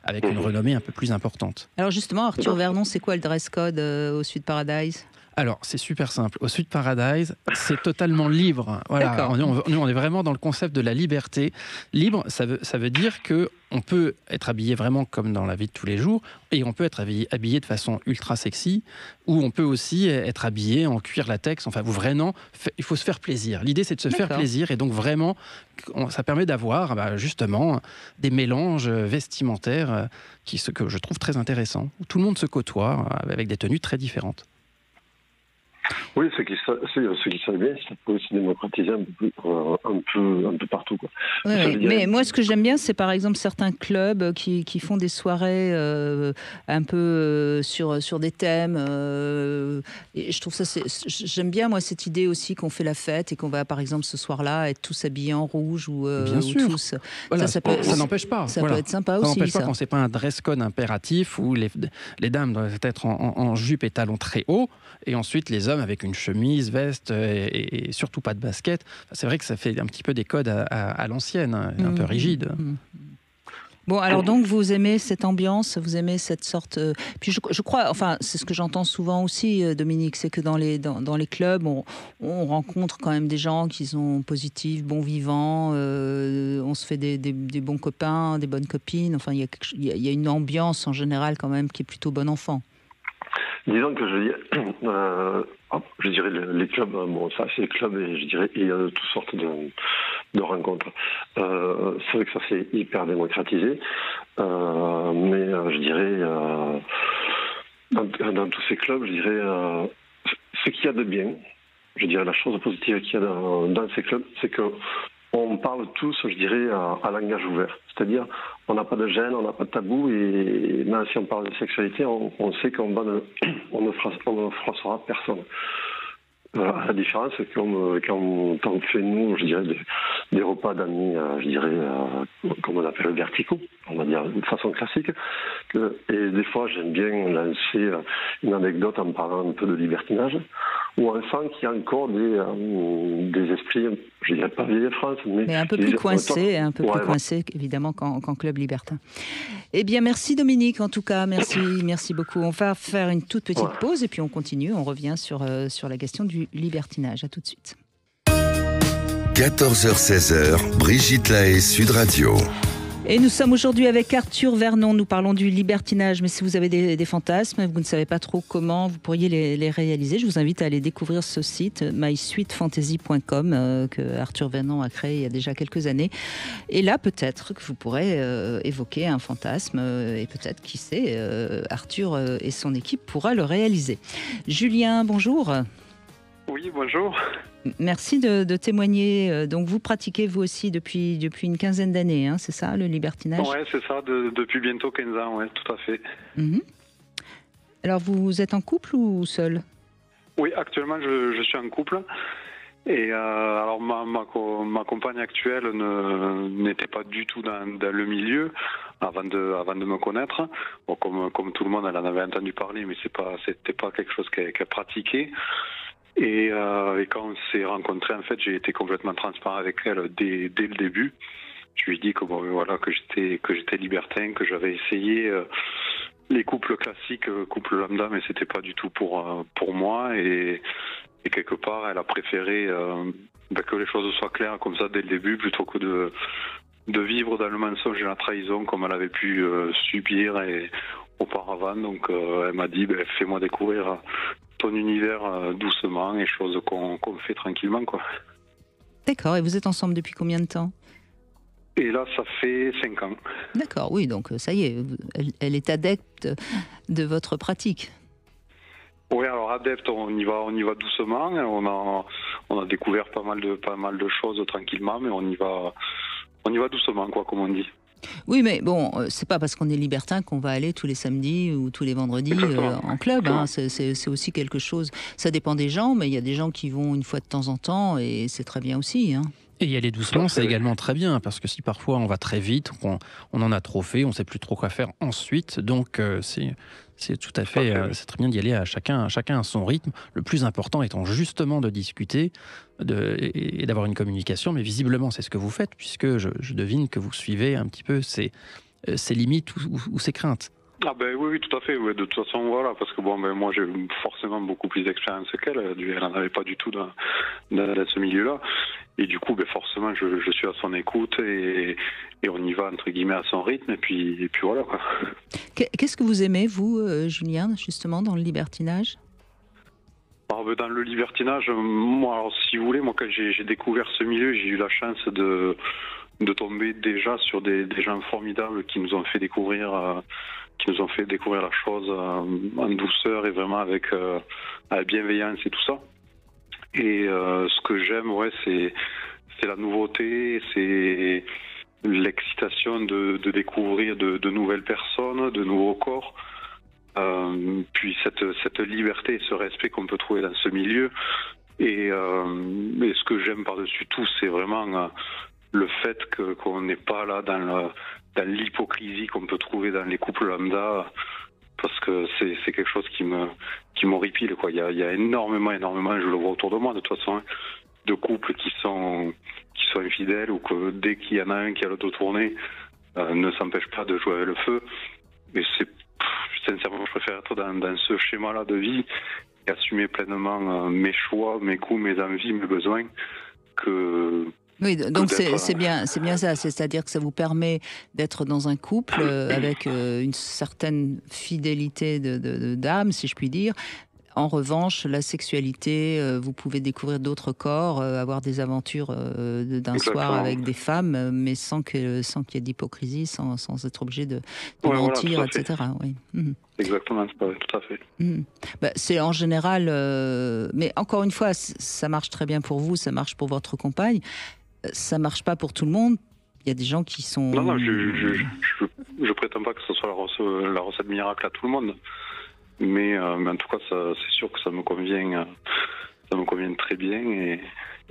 avec une renommée un peu plus importante. Alors justement, Arthur Vernon, c'est quoi le dress code au Sud Paradise ? Alors, c'est super simple. Au Sud Paradise, c'est totalement libre. Voilà. On est vraiment dans le concept de la liberté. Libre, ça veut dire qu'on peut être habillé vraiment comme dans la vie de tous les jours, et on peut être habillé de façon ultra sexy, ou on peut aussi être habillé en cuir latex. Enfin, il faut se faire plaisir. L'idée, c'est de se faire plaisir, et donc vraiment, ça permet d'avoir justement des mélanges vestimentaires que je trouve très intéressants, où tout le monde se côtoie avec des tenues très différentes. Oui, ce qui serait bien, ça peut aussi démocratiser un peu partout. Quoi. Oui, mais moi, ce que j'aime bien, c'est par exemple certains clubs qui font des soirées un peu sur des thèmes. Et je trouve ça, j'aime bien moi cette idée aussi qu'on fait la fête et qu'on va par exemple ce soir-là être tous habillés en rouge ou tous. Voilà, ça n'empêche pas. Ça peut être sympa aussi. Ça n'empêche pas quand c'est pas un dress code impératif où les dames doivent être en jupe et talons très hauts, et ensuite les hommes avec une chemise, veste et surtout pas de basket. C'est vrai que ça fait un petit peu des codes à l'ancienne, un peu rigide. Bon, alors donc vous aimez cette ambiance, vous aimez cette sorte... Puis je crois, enfin c'est ce que j'entends souvent aussi, Dominique, c'est que dans les clubs, on rencontre quand même des gens qui sont positifs, bons vivants, on se fait des bons copains, des bonnes copines, enfin il y a une ambiance en général quand même qui est plutôt bon enfant. Disons que je dirais les clubs, ça c'est les clubs et je dirais il y a toutes sortes de rencontres. C'est vrai que ça c'est hyper démocratisé, mais je dirais dans tous ces clubs, je dirais ce qu'il y a de bien, je dirais la chose positive qu'il y a dans ces clubs, c'est que on parle tous, je dirais, à langage ouvert. C'est-à-dire, on n'a pas de gêne, on n'a pas de tabou, et même si on parle de sexualité, on sait qu'on ne froissera personne. À la différence, quand on fait, nous, je dirais, des repas d'amis, je dirais, comme on appelle verticaux, on va dire de façon classique. Et des fois, j'aime bien lancer une anecdote en parlant un peu de libertinage, où on sent qu'il y a encore des esprits, je dirais pas vieille France, mais un peu plus coincés, coincés, évidemment, qu'en club libertin. Eh bien, merci Dominique, en tout cas, merci beaucoup. On va faire une toute petite pause et puis on continue, on revient sur la question du libertinage. À tout de suite. 14h-16h, Brigitte Lahaie, Sud Radio. Et nous sommes aujourd'hui avec Arthur Vernon, nous parlons du libertinage, mais si vous avez des fantasmes, vous ne savez pas trop comment vous pourriez les réaliser, je vous invite à aller découvrir ce site, mysweetfantasy.com, que Arthur Vernon a créé il y a déjà quelques années. Et là, peut-être que vous pourrez évoquer un fantasme, et peut-être, qui sait, Arthur et son équipe pourra le réaliser. Julien, bonjour. Oui, bonjour. Merci de témoigner. Donc vous pratiquez vous aussi depuis une quinzaine d'années, hein, c'est ça, le libertinage ? Oui, c'est ça, depuis bientôt 15 ans, oui, tout à fait. Alors vous êtes en couple ou seul ? Oui, actuellement je suis en couple. Et alors ma compagne actuelle n'étais pas du tout dans le milieu avant de me connaître. Bon, comme tout le monde, elle en avait entendu parler, mais c'était pas quelque chose qu'elle pratiquait. Et quand on s'est rencontrés, en fait, j'ai été complètement transparent avec elle dès le début. Je lui ai dit que j'étais libertin, que j'avais essayé les couples classiques, couples lambda, mais c'était pas du tout pour moi. Et quelque part, elle a préféré que les choses soient claires comme ça dès le début, plutôt que de vivre dans le mensonge et la trahison comme elle avait pu subir auparavant. Donc elle m'a dit, fais-moi découvrir ton univers doucement, et choses qu'on fait tranquillement, quoi. D'accord, et vous êtes ensemble depuis combien de temps? Et là, ça fait 5 ans. D'accord, oui, donc ça y est, elle est adepte de votre pratique. Oui, alors adepte, on y va doucement. On a découvert pas mal de choses tranquillement, mais on y va doucement, quoi, comme on dit. Oui, mais bon, c'est pas parce qu'on est libertin qu'on va aller tous les samedis ou tous les vendredis en club. Hein. C'est aussi quelque chose. Ça dépend des gens, mais il y a des gens qui vont une fois de temps en temps, et c'est très bien aussi. Hein. Et y aller doucement, c'est également très bien, parce que si parfois on va très vite, on en a trop fait, on ne sait plus trop quoi faire ensuite, donc c'est tout à fait, c'est très bien d'y aller à chacun à son rythme. Le plus important étant justement de discuter et d'avoir une communication, mais visiblement c'est ce que vous faites, puisque je devine que vous suivez un petit peu ses limites ou ses craintes. Ah oui, tout à fait. Ouais. De toute façon, voilà, parce que moi j'ai forcément beaucoup plus d'expérience qu'elle. Elle n'en avait pas du tout dans ce milieu-là. Et du coup, forcément, je suis à son écoute et on y va entre guillemets à son rythme. Et puis voilà, quoi. Qu'est-ce que vous aimez, vous, Julien, justement, dans le libertinage? Dans le libertinage, moi, alors, si vous voulez, quand j'ai découvert ce milieu, j'ai eu la chance de tomber déjà sur des gens formidables qui nous ont fait découvrir la chose en douceur et vraiment avec la bienveillance et tout ça. Et ce que j'aime, c'est la nouveauté, c'est l'excitation de découvrir de nouvelles personnes, de nouveaux corps. Puis cette liberté et ce respect qu'on peut trouver dans ce milieu. Et ce que j'aime par-dessus tout, c'est vraiment le fait qu'on n'est pas là dans l'hypocrisie qu'on peut trouver dans les couples lambda, parce que c'est quelque chose qui m'horripile, quoi. Il y a énormément, je le vois autour de moi de toute façon, de couples qui sont infidèles, ou que dès qu'il y en a un qui a le dos tourné, ne s'empêche pas de jouer avec le feu. Mais sincèrement, je préfère être dans ce schéma-là de vie et assumer pleinement mes choix, mes goûts, mes envies, mes besoins, que... Oui, donc c'est bien ça, c'est-à-dire que ça vous permet d'être dans un couple avec une certaine fidélité d'âme, si je puis dire. En revanche, la sexualité, vous pouvez découvrir d'autres corps, avoir des aventures d'un soir avec des femmes, mais sans qu'il y ait d'hypocrisie, sans être obligé de mentir, voilà, etc. Oui. Mmh. Exactement, tout à fait. Mmh. C'est en général... mais encore une fois, ça marche très bien pour vous, ça marche pour votre compagne. Ça marche pas pour tout le monde. Il y a des gens qui sont... Non, je prétends pas que ce soit la recette miracle à tout le monde. Mais en tout cas, c'est sûr que ça me convient très bien, et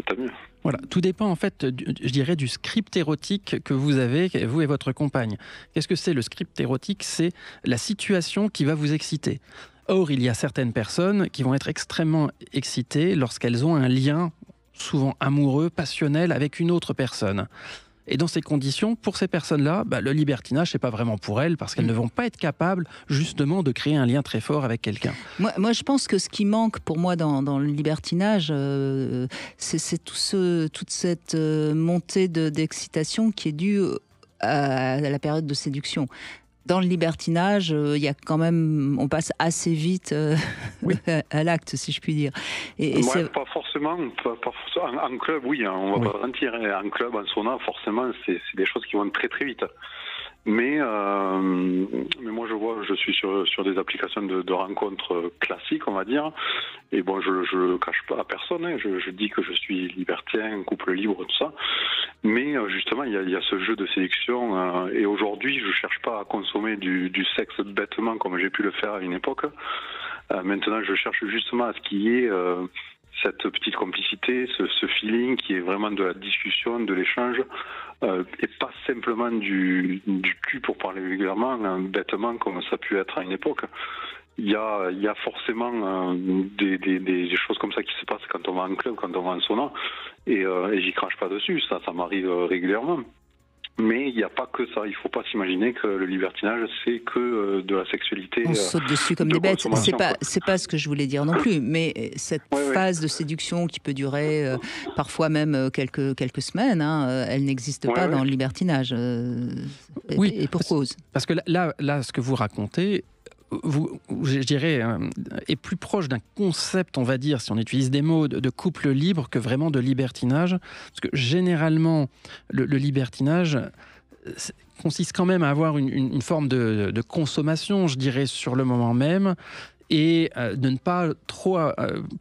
tant mieux. Voilà, tout dépend en fait, je dirais, du script érotique que vous avez, vous et votre compagne. Qu'est-ce que c'est le script érotique? C'est la situation qui va vous exciter. Or, il y a certaines personnes qui vont être extrêmement excitées lorsqu'elles ont un lien souvent amoureux, passionnel, avec une autre personne. Et dans ces conditions, pour ces personnes-là, le libertinage, c'est pas vraiment pour elles, parce qu'elles ne vont pas être capables, justement, de créer un lien très fort avec quelqu'un. Moi, je pense que ce qui manque pour moi dans le libertinage, c'est toute cette montée d'excitation qui est due à la période de séduction. Dans le libertinage, il y a quand même, on passe assez vite à l'acte, si je puis dire. Pas forcément. En club, oui, hein, on va pas mentir. En club, en sauna, forcément, c'est des choses qui vont très très vite. Mais moi, je suis sur des applications de rencontres classiques, on va dire. Et bon, je le cache pas à personne. Hein. Je dis que je suis libertin, couple libre, tout ça. Mais justement, il y a ce jeu de sélection. Et aujourd'hui, je cherche pas à consommer du sexe bêtement comme j'ai pu le faire à une époque. Maintenant, je cherche justement à ce qu'il y ait cette petite complicité, ce feeling qui est vraiment de la discussion, de l'échange, et pas simplement du cul, pour parler vulgairement, bêtement, comme ça a pu être à une époque. Il y a forcément des choses comme ça qui se passent quand on va en club, quand on va en sauna, et j'y crache pas dessus, ça m'arrive régulièrement. Mais il n'y a pas que ça. Il ne faut pas s'imaginer que le libertinage, c'est que de la sexualité. On saute dessus comme des bêtes. C'est pas ce que je voulais dire non plus. Mais cette phase de séduction qui peut durer parfois même quelques semaines, elle n'existe pas dans le libertinage. Et pour cause. Parce que là, ce que vous racontez, je dirais, est plus proche d'un concept, on va dire, si on utilise des mots, de couple libre que vraiment de libertinage. Parce que généralement, le libertinage consiste quand même à avoir une forme de consommation, je dirais, sur le moment même, et de ne pas trop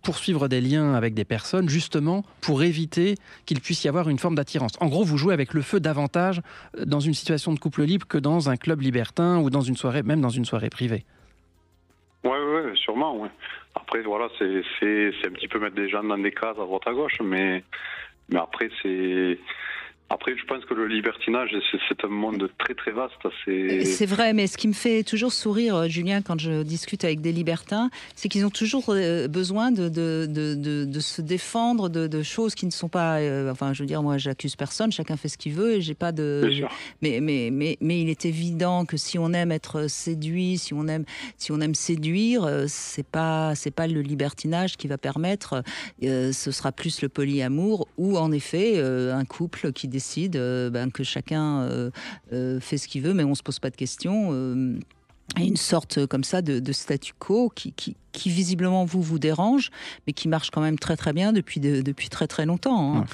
poursuivre des liens avec des personnes, justement pour éviter qu'il puisse y avoir une forme d'attirance. En gros, vous jouez avec le feu davantage dans une situation de couple libre que dans un club libertin ou dans une soirée, même dans une soirée privée. Oui, sûrement. Ouais. Après, voilà, c'est un petit peu mettre des gens dans des cases à droite à gauche, mais après, Après, je pense que le libertinage, c'est un monde très très vaste. C'est vrai, mais ce qui me fait toujours sourire, Julien, quand je discute avec des libertins, c'est qu'ils ont toujours besoin de se défendre de choses qui ne sont pas... enfin, je veux dire, moi, j'accuse personne, chacun fait ce qu'il veut, et j'ai pas de... Mais il est évident que si on aime être séduit, si on aime séduire, c'est pas le libertinage qui va permettre. Ce sera plus le polyamour, ou en effet, un couple qui décide que chacun fait ce qu'il veut, mais on ne se pose pas de questions. Et une sorte comme ça de statu quo qui visiblement vous dérange, mais qui marche quand même très très bien depuis très très longtemps. Hein. Ouais.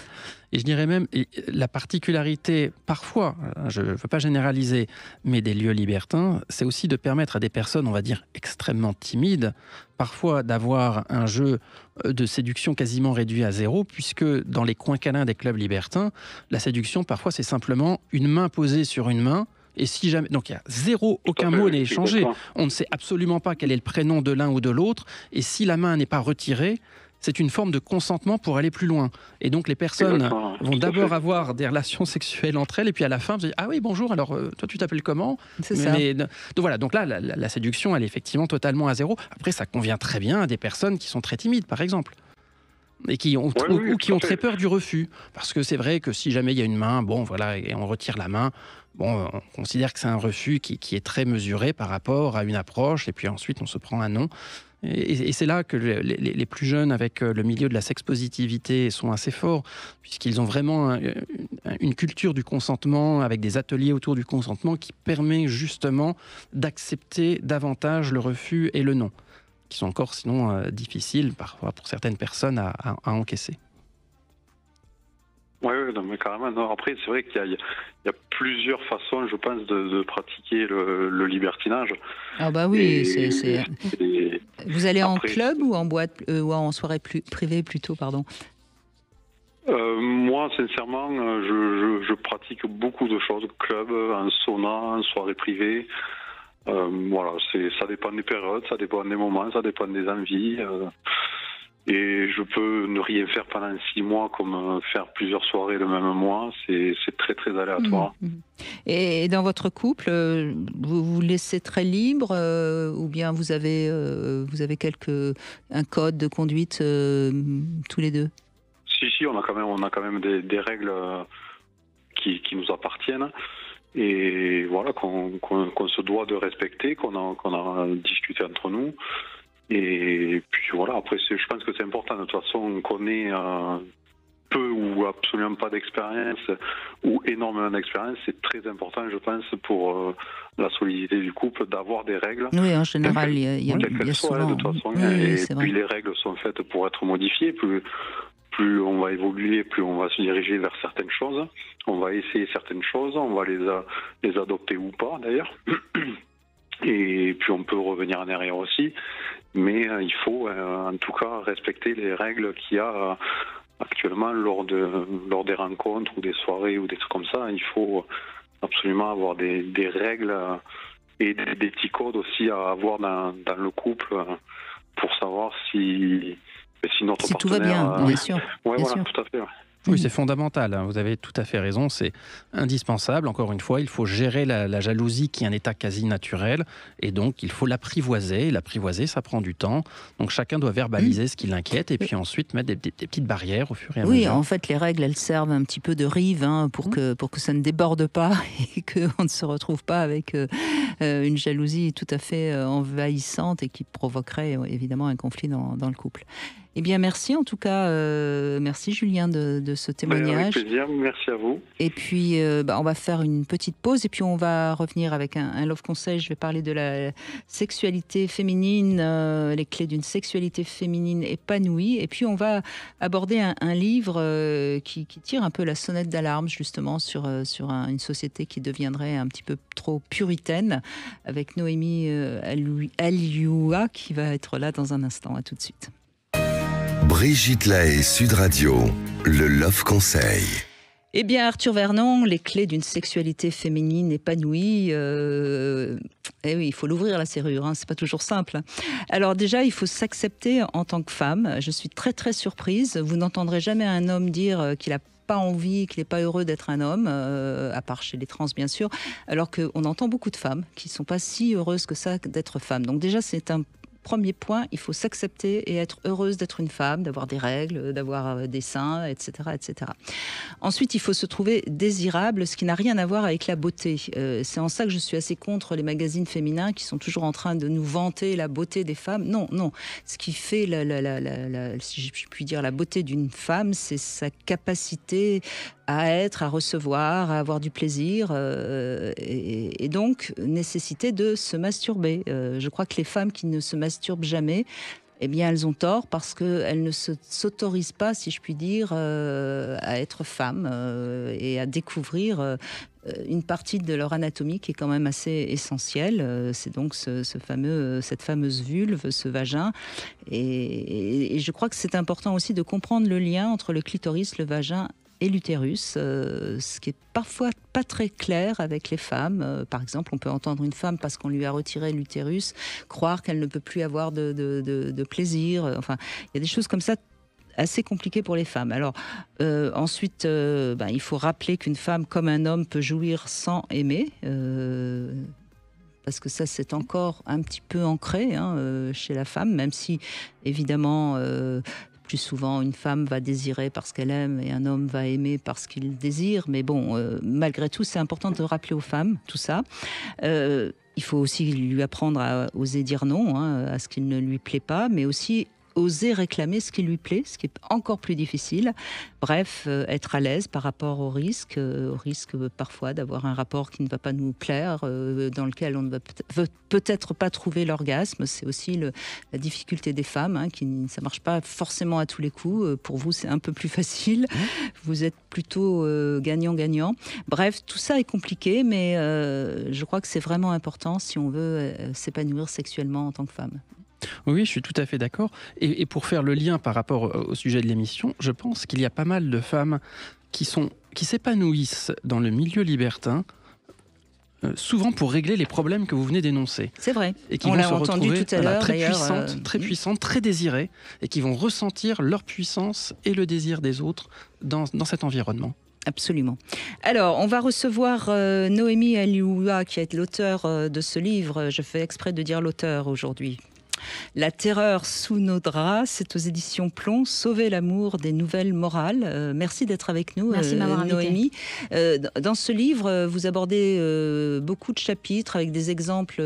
Et je dirais même, la particularité, parfois, je ne veux pas généraliser, mais des lieux libertins, c'est aussi de permettre à des personnes, on va dire, extrêmement timides, parfois d'avoir un jeu de séduction quasiment réduit à zéro, puisque dans les coins câlins des clubs libertins, la séduction, parfois, c'est simplement une main posée sur une main. Et si jamais, donc il y a aucun mot n'est échangé. On ne sait absolument pas quel est le prénom de l'un ou de l'autre. Et si la main n'est pas retirée, c'est une forme de consentement pour aller plus loin. Et donc les personnes vont d'abord avoir des relations sexuelles entre elles, et puis à la fin, vous dites, ah oui, bonjour, alors toi tu t'appelles comment ? C'est ça. Donc voilà, donc là, la séduction, elle est effectivement totalement à zéro. Après, ça convient très bien à des personnes qui sont très timides, par exemple. Et qui ont, qui ont très peur du refus. Parce que c'est vrai que si jamais il y a une main, bon voilà, et on retire la main, bon, on considère que c'est un refus qui est très mesuré par rapport à une approche, et puis ensuite on se prend un non. Et c'est là que les plus jeunes, avec le milieu de la sexpositivité, sont assez forts, puisqu'ils ont vraiment une culture du consentement, avec des ateliers autour du consentement, qui permet justement d'accepter davantage le refus et le non, qui sont encore sinon difficiles parfois pour certaines personnes à encaisser. Oui, mais carrément. Non. Après, c'est vrai qu'il y a plusieurs façons, je pense, de pratiquer le libertinage. Ah bah oui, Vous allez en club ou en boîte ou en soirée privée plutôt, pardon. Moi, sincèrement, je pratique beaucoup de choses, club, en sauna, en soirée privée. Voilà, ça dépend des périodes, ça dépend des moments, ça dépend des envies. Et je peux ne rien faire pendant 6 mois, comme faire plusieurs soirées le même mois. C'est très très aléatoire. Et dans votre couple, vous vous laissez très libre, ou bien vous avez un code de conduite tous les deux? Si, on a quand même des règles qui nous appartiennent. Et voilà, qu'on se doit de respecter, qu'on a discuté entre nous. Et puis voilà, après, je pense que c'est important. De toute façon, qu'on ait peu ou absolument pas d'expérience, ou énormément d'expérience, c'est très important, je pense, pour la solidité du couple, d'avoir des règles. Oui, en général, il y a souvent... De toute façon, oui, et puis les règles sont faites pour être modifiées. Plus on va évoluer, plus on va se diriger vers certaines choses. On va essayer certaines choses, on va les adopter ou pas, d'ailleurs. Et puis on peut revenir en arrière aussi. Mais il faut en tout cas respecter les règles qu'il y a actuellement lors des rencontres ou des soirées ou des trucs comme ça. Il faut absolument avoir des règles et des petits codes aussi à avoir dans le couple pour savoir si notre tout partenaire... va bien, bien sûr. Ouais, bien voilà, sûr. tout à fait. Ouais. Oui, c'est fondamental, hein. Vous avez tout à fait raison, c'est indispensable. Encore une fois, il faut gérer la jalousie qui est un état quasi naturel et donc il faut l'apprivoiser. L'apprivoiser, ça prend du temps. Donc chacun doit verbaliser ce qui l'inquiète et puis ensuite mettre des petites barrières au fur et à mesure. Oui, en fait, les règles, elles servent un petit peu de rive pour que ça ne déborde pas et qu'on ne se retrouve pas avec une jalousie tout à fait envahissante et qui provoquerait évidemment un conflit dans le couple. Eh bien, merci en tout cas. Merci Julien de ce témoignage. Avec plaisir, merci à vous. Et puis, on va faire une petite pause et puis on va revenir avec un Love Conseil. Je vais parler de la sexualité féminine, les clés d'une sexualité féminine épanouie. Et puis, on va aborder un livre qui tire un peu la sonnette d'alarme justement sur une société qui deviendrait un petit peu trop puritaine, avec Noémie Alioua qui va être là dans un instant. À tout de suite. Brigitte Lahaie, Sud Radio, le Love Conseil. Eh bien, Arthur Vernon, les clés d'une sexualité féminine épanouie. Eh oui, il faut l'ouvrir la serrure, c'est pas toujours simple. Alors déjà, il faut s'accepter en tant que femme. Je suis très très surprise. Vous n'entendrez jamais un homme dire qu'il a pas envie, qu'il n'est pas heureux d'être un homme, à part chez les trans bien sûr, alors qu'on entend beaucoup de femmes qui sont pas si heureuses que ça d'être femmes. Donc déjà, c'est un premier point, il faut s'accepter et être heureuse d'être une femme, d'avoir des règles, d'avoir des seins, etc., etc. Ensuite, il faut se trouver désirable, ce qui n'a rien à voir avec la beauté. C'est en ça que je suis assez contre les magazines féminins qui sont toujours en train de nous vanter la beauté des femmes. Non, non. Ce qui fait, si je puis dire, la beauté d'une femme, c'est sa capacité à être, à recevoir, à avoir du plaisir et donc nécessité de se masturber. Je crois que les femmes qui ne se masturbent jamais, eh bien, elles ont tort parce qu'elles ne s'autorisent pas, si je puis dire, à être femmes et à découvrir une partie de leur anatomie qui est quand même assez essentielle. C'est donc cette fameuse vulve, ce vagin. Et je crois que c'est important aussi de comprendre le lien entre le clitoris, le vagin et l'utérus, ce qui est parfois pas très clair avec les femmes. Par exemple, on peut entendre une femme, parce qu'on lui a retiré l'utérus, croire qu'elle ne peut plus avoir de plaisir. Enfin, il y a des choses comme ça assez compliquées pour les femmes. Alors, ensuite, il faut rappeler qu'une femme, comme un homme, peut jouir sans aimer. Parce que ça, c'est encore un petit peu ancré chez la femme, même si, évidemment, plus souvent, une femme va désirer parce qu'elle aime et un homme va aimer parce qu'il désire. Mais bon, malgré tout, c'est important de rappeler aux femmes tout ça. Il faut aussi lui apprendre à oser dire non à ce qui ne lui plaît pas, mais aussi oser réclamer ce qui lui plaît, ce qui est encore plus difficile. Bref, être à l'aise par rapport au risque parfois d'avoir un rapport qui ne va pas nous plaire, dans lequel on ne va peut-être pas trouver l'orgasme. C'est aussi la difficulté des femmes, ça marche pas forcément à tous les coups. Pour vous, c'est un peu plus facile. Vous êtes plutôt gagnant-gagnant. Bref, tout ça est compliqué, mais je crois que c'est vraiment important si on veut s'épanouir sexuellement en tant que femme. Oui, je suis tout à fait d'accord. Et pour faire le lien par rapport au sujet de l'émission, je pense qu'il y a pas mal de femmes qui s'épanouissent dans le milieu libertin, souvent pour régler les problèmes que vous venez d'énoncer. C'est vrai. Et qui on vont l'a se entendu retrouver tout à l'heure, très puissantes, très désirées, et qui vont ressentir leur puissance et le désir des autres dans cet environnement. Absolument. Alors, on va recevoir Noémie Alioua, qui est l'auteur de ce livre. Je fais exprès de dire l'auteur aujourd'hui. La terreur sous nos draps, c'est aux éditions Plomb, Sauver l'amour des nouvelles morales. Merci d'être avec nous, Merci de m'avoir Noémie. Dans ce livre, vous abordez beaucoup de chapitres avec des exemples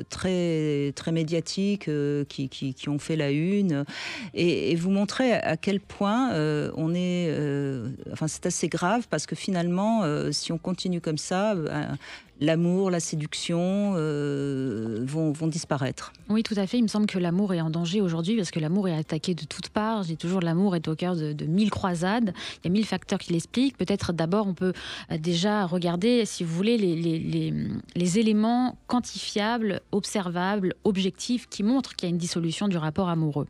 très, très médiatiques qui ont fait la une. Et vous montrez à quel point c'est assez grave parce que finalement, si on continue comme ça, l'amour, la séduction vont disparaître. Oui, tout à fait. Il me semble que l'amour est en danger aujourd'hui parce que l'amour est attaqué de toutes parts. Je dis toujours l'amour est au cœur de 1000 croisades. Il y a 1000 facteurs qui l'expliquent. Peut-être d'abord, on peut déjà regarder, si vous voulez, les éléments quantifiables, observables, objectifs qui montrent qu'il y a une dissolution du rapport amoureux.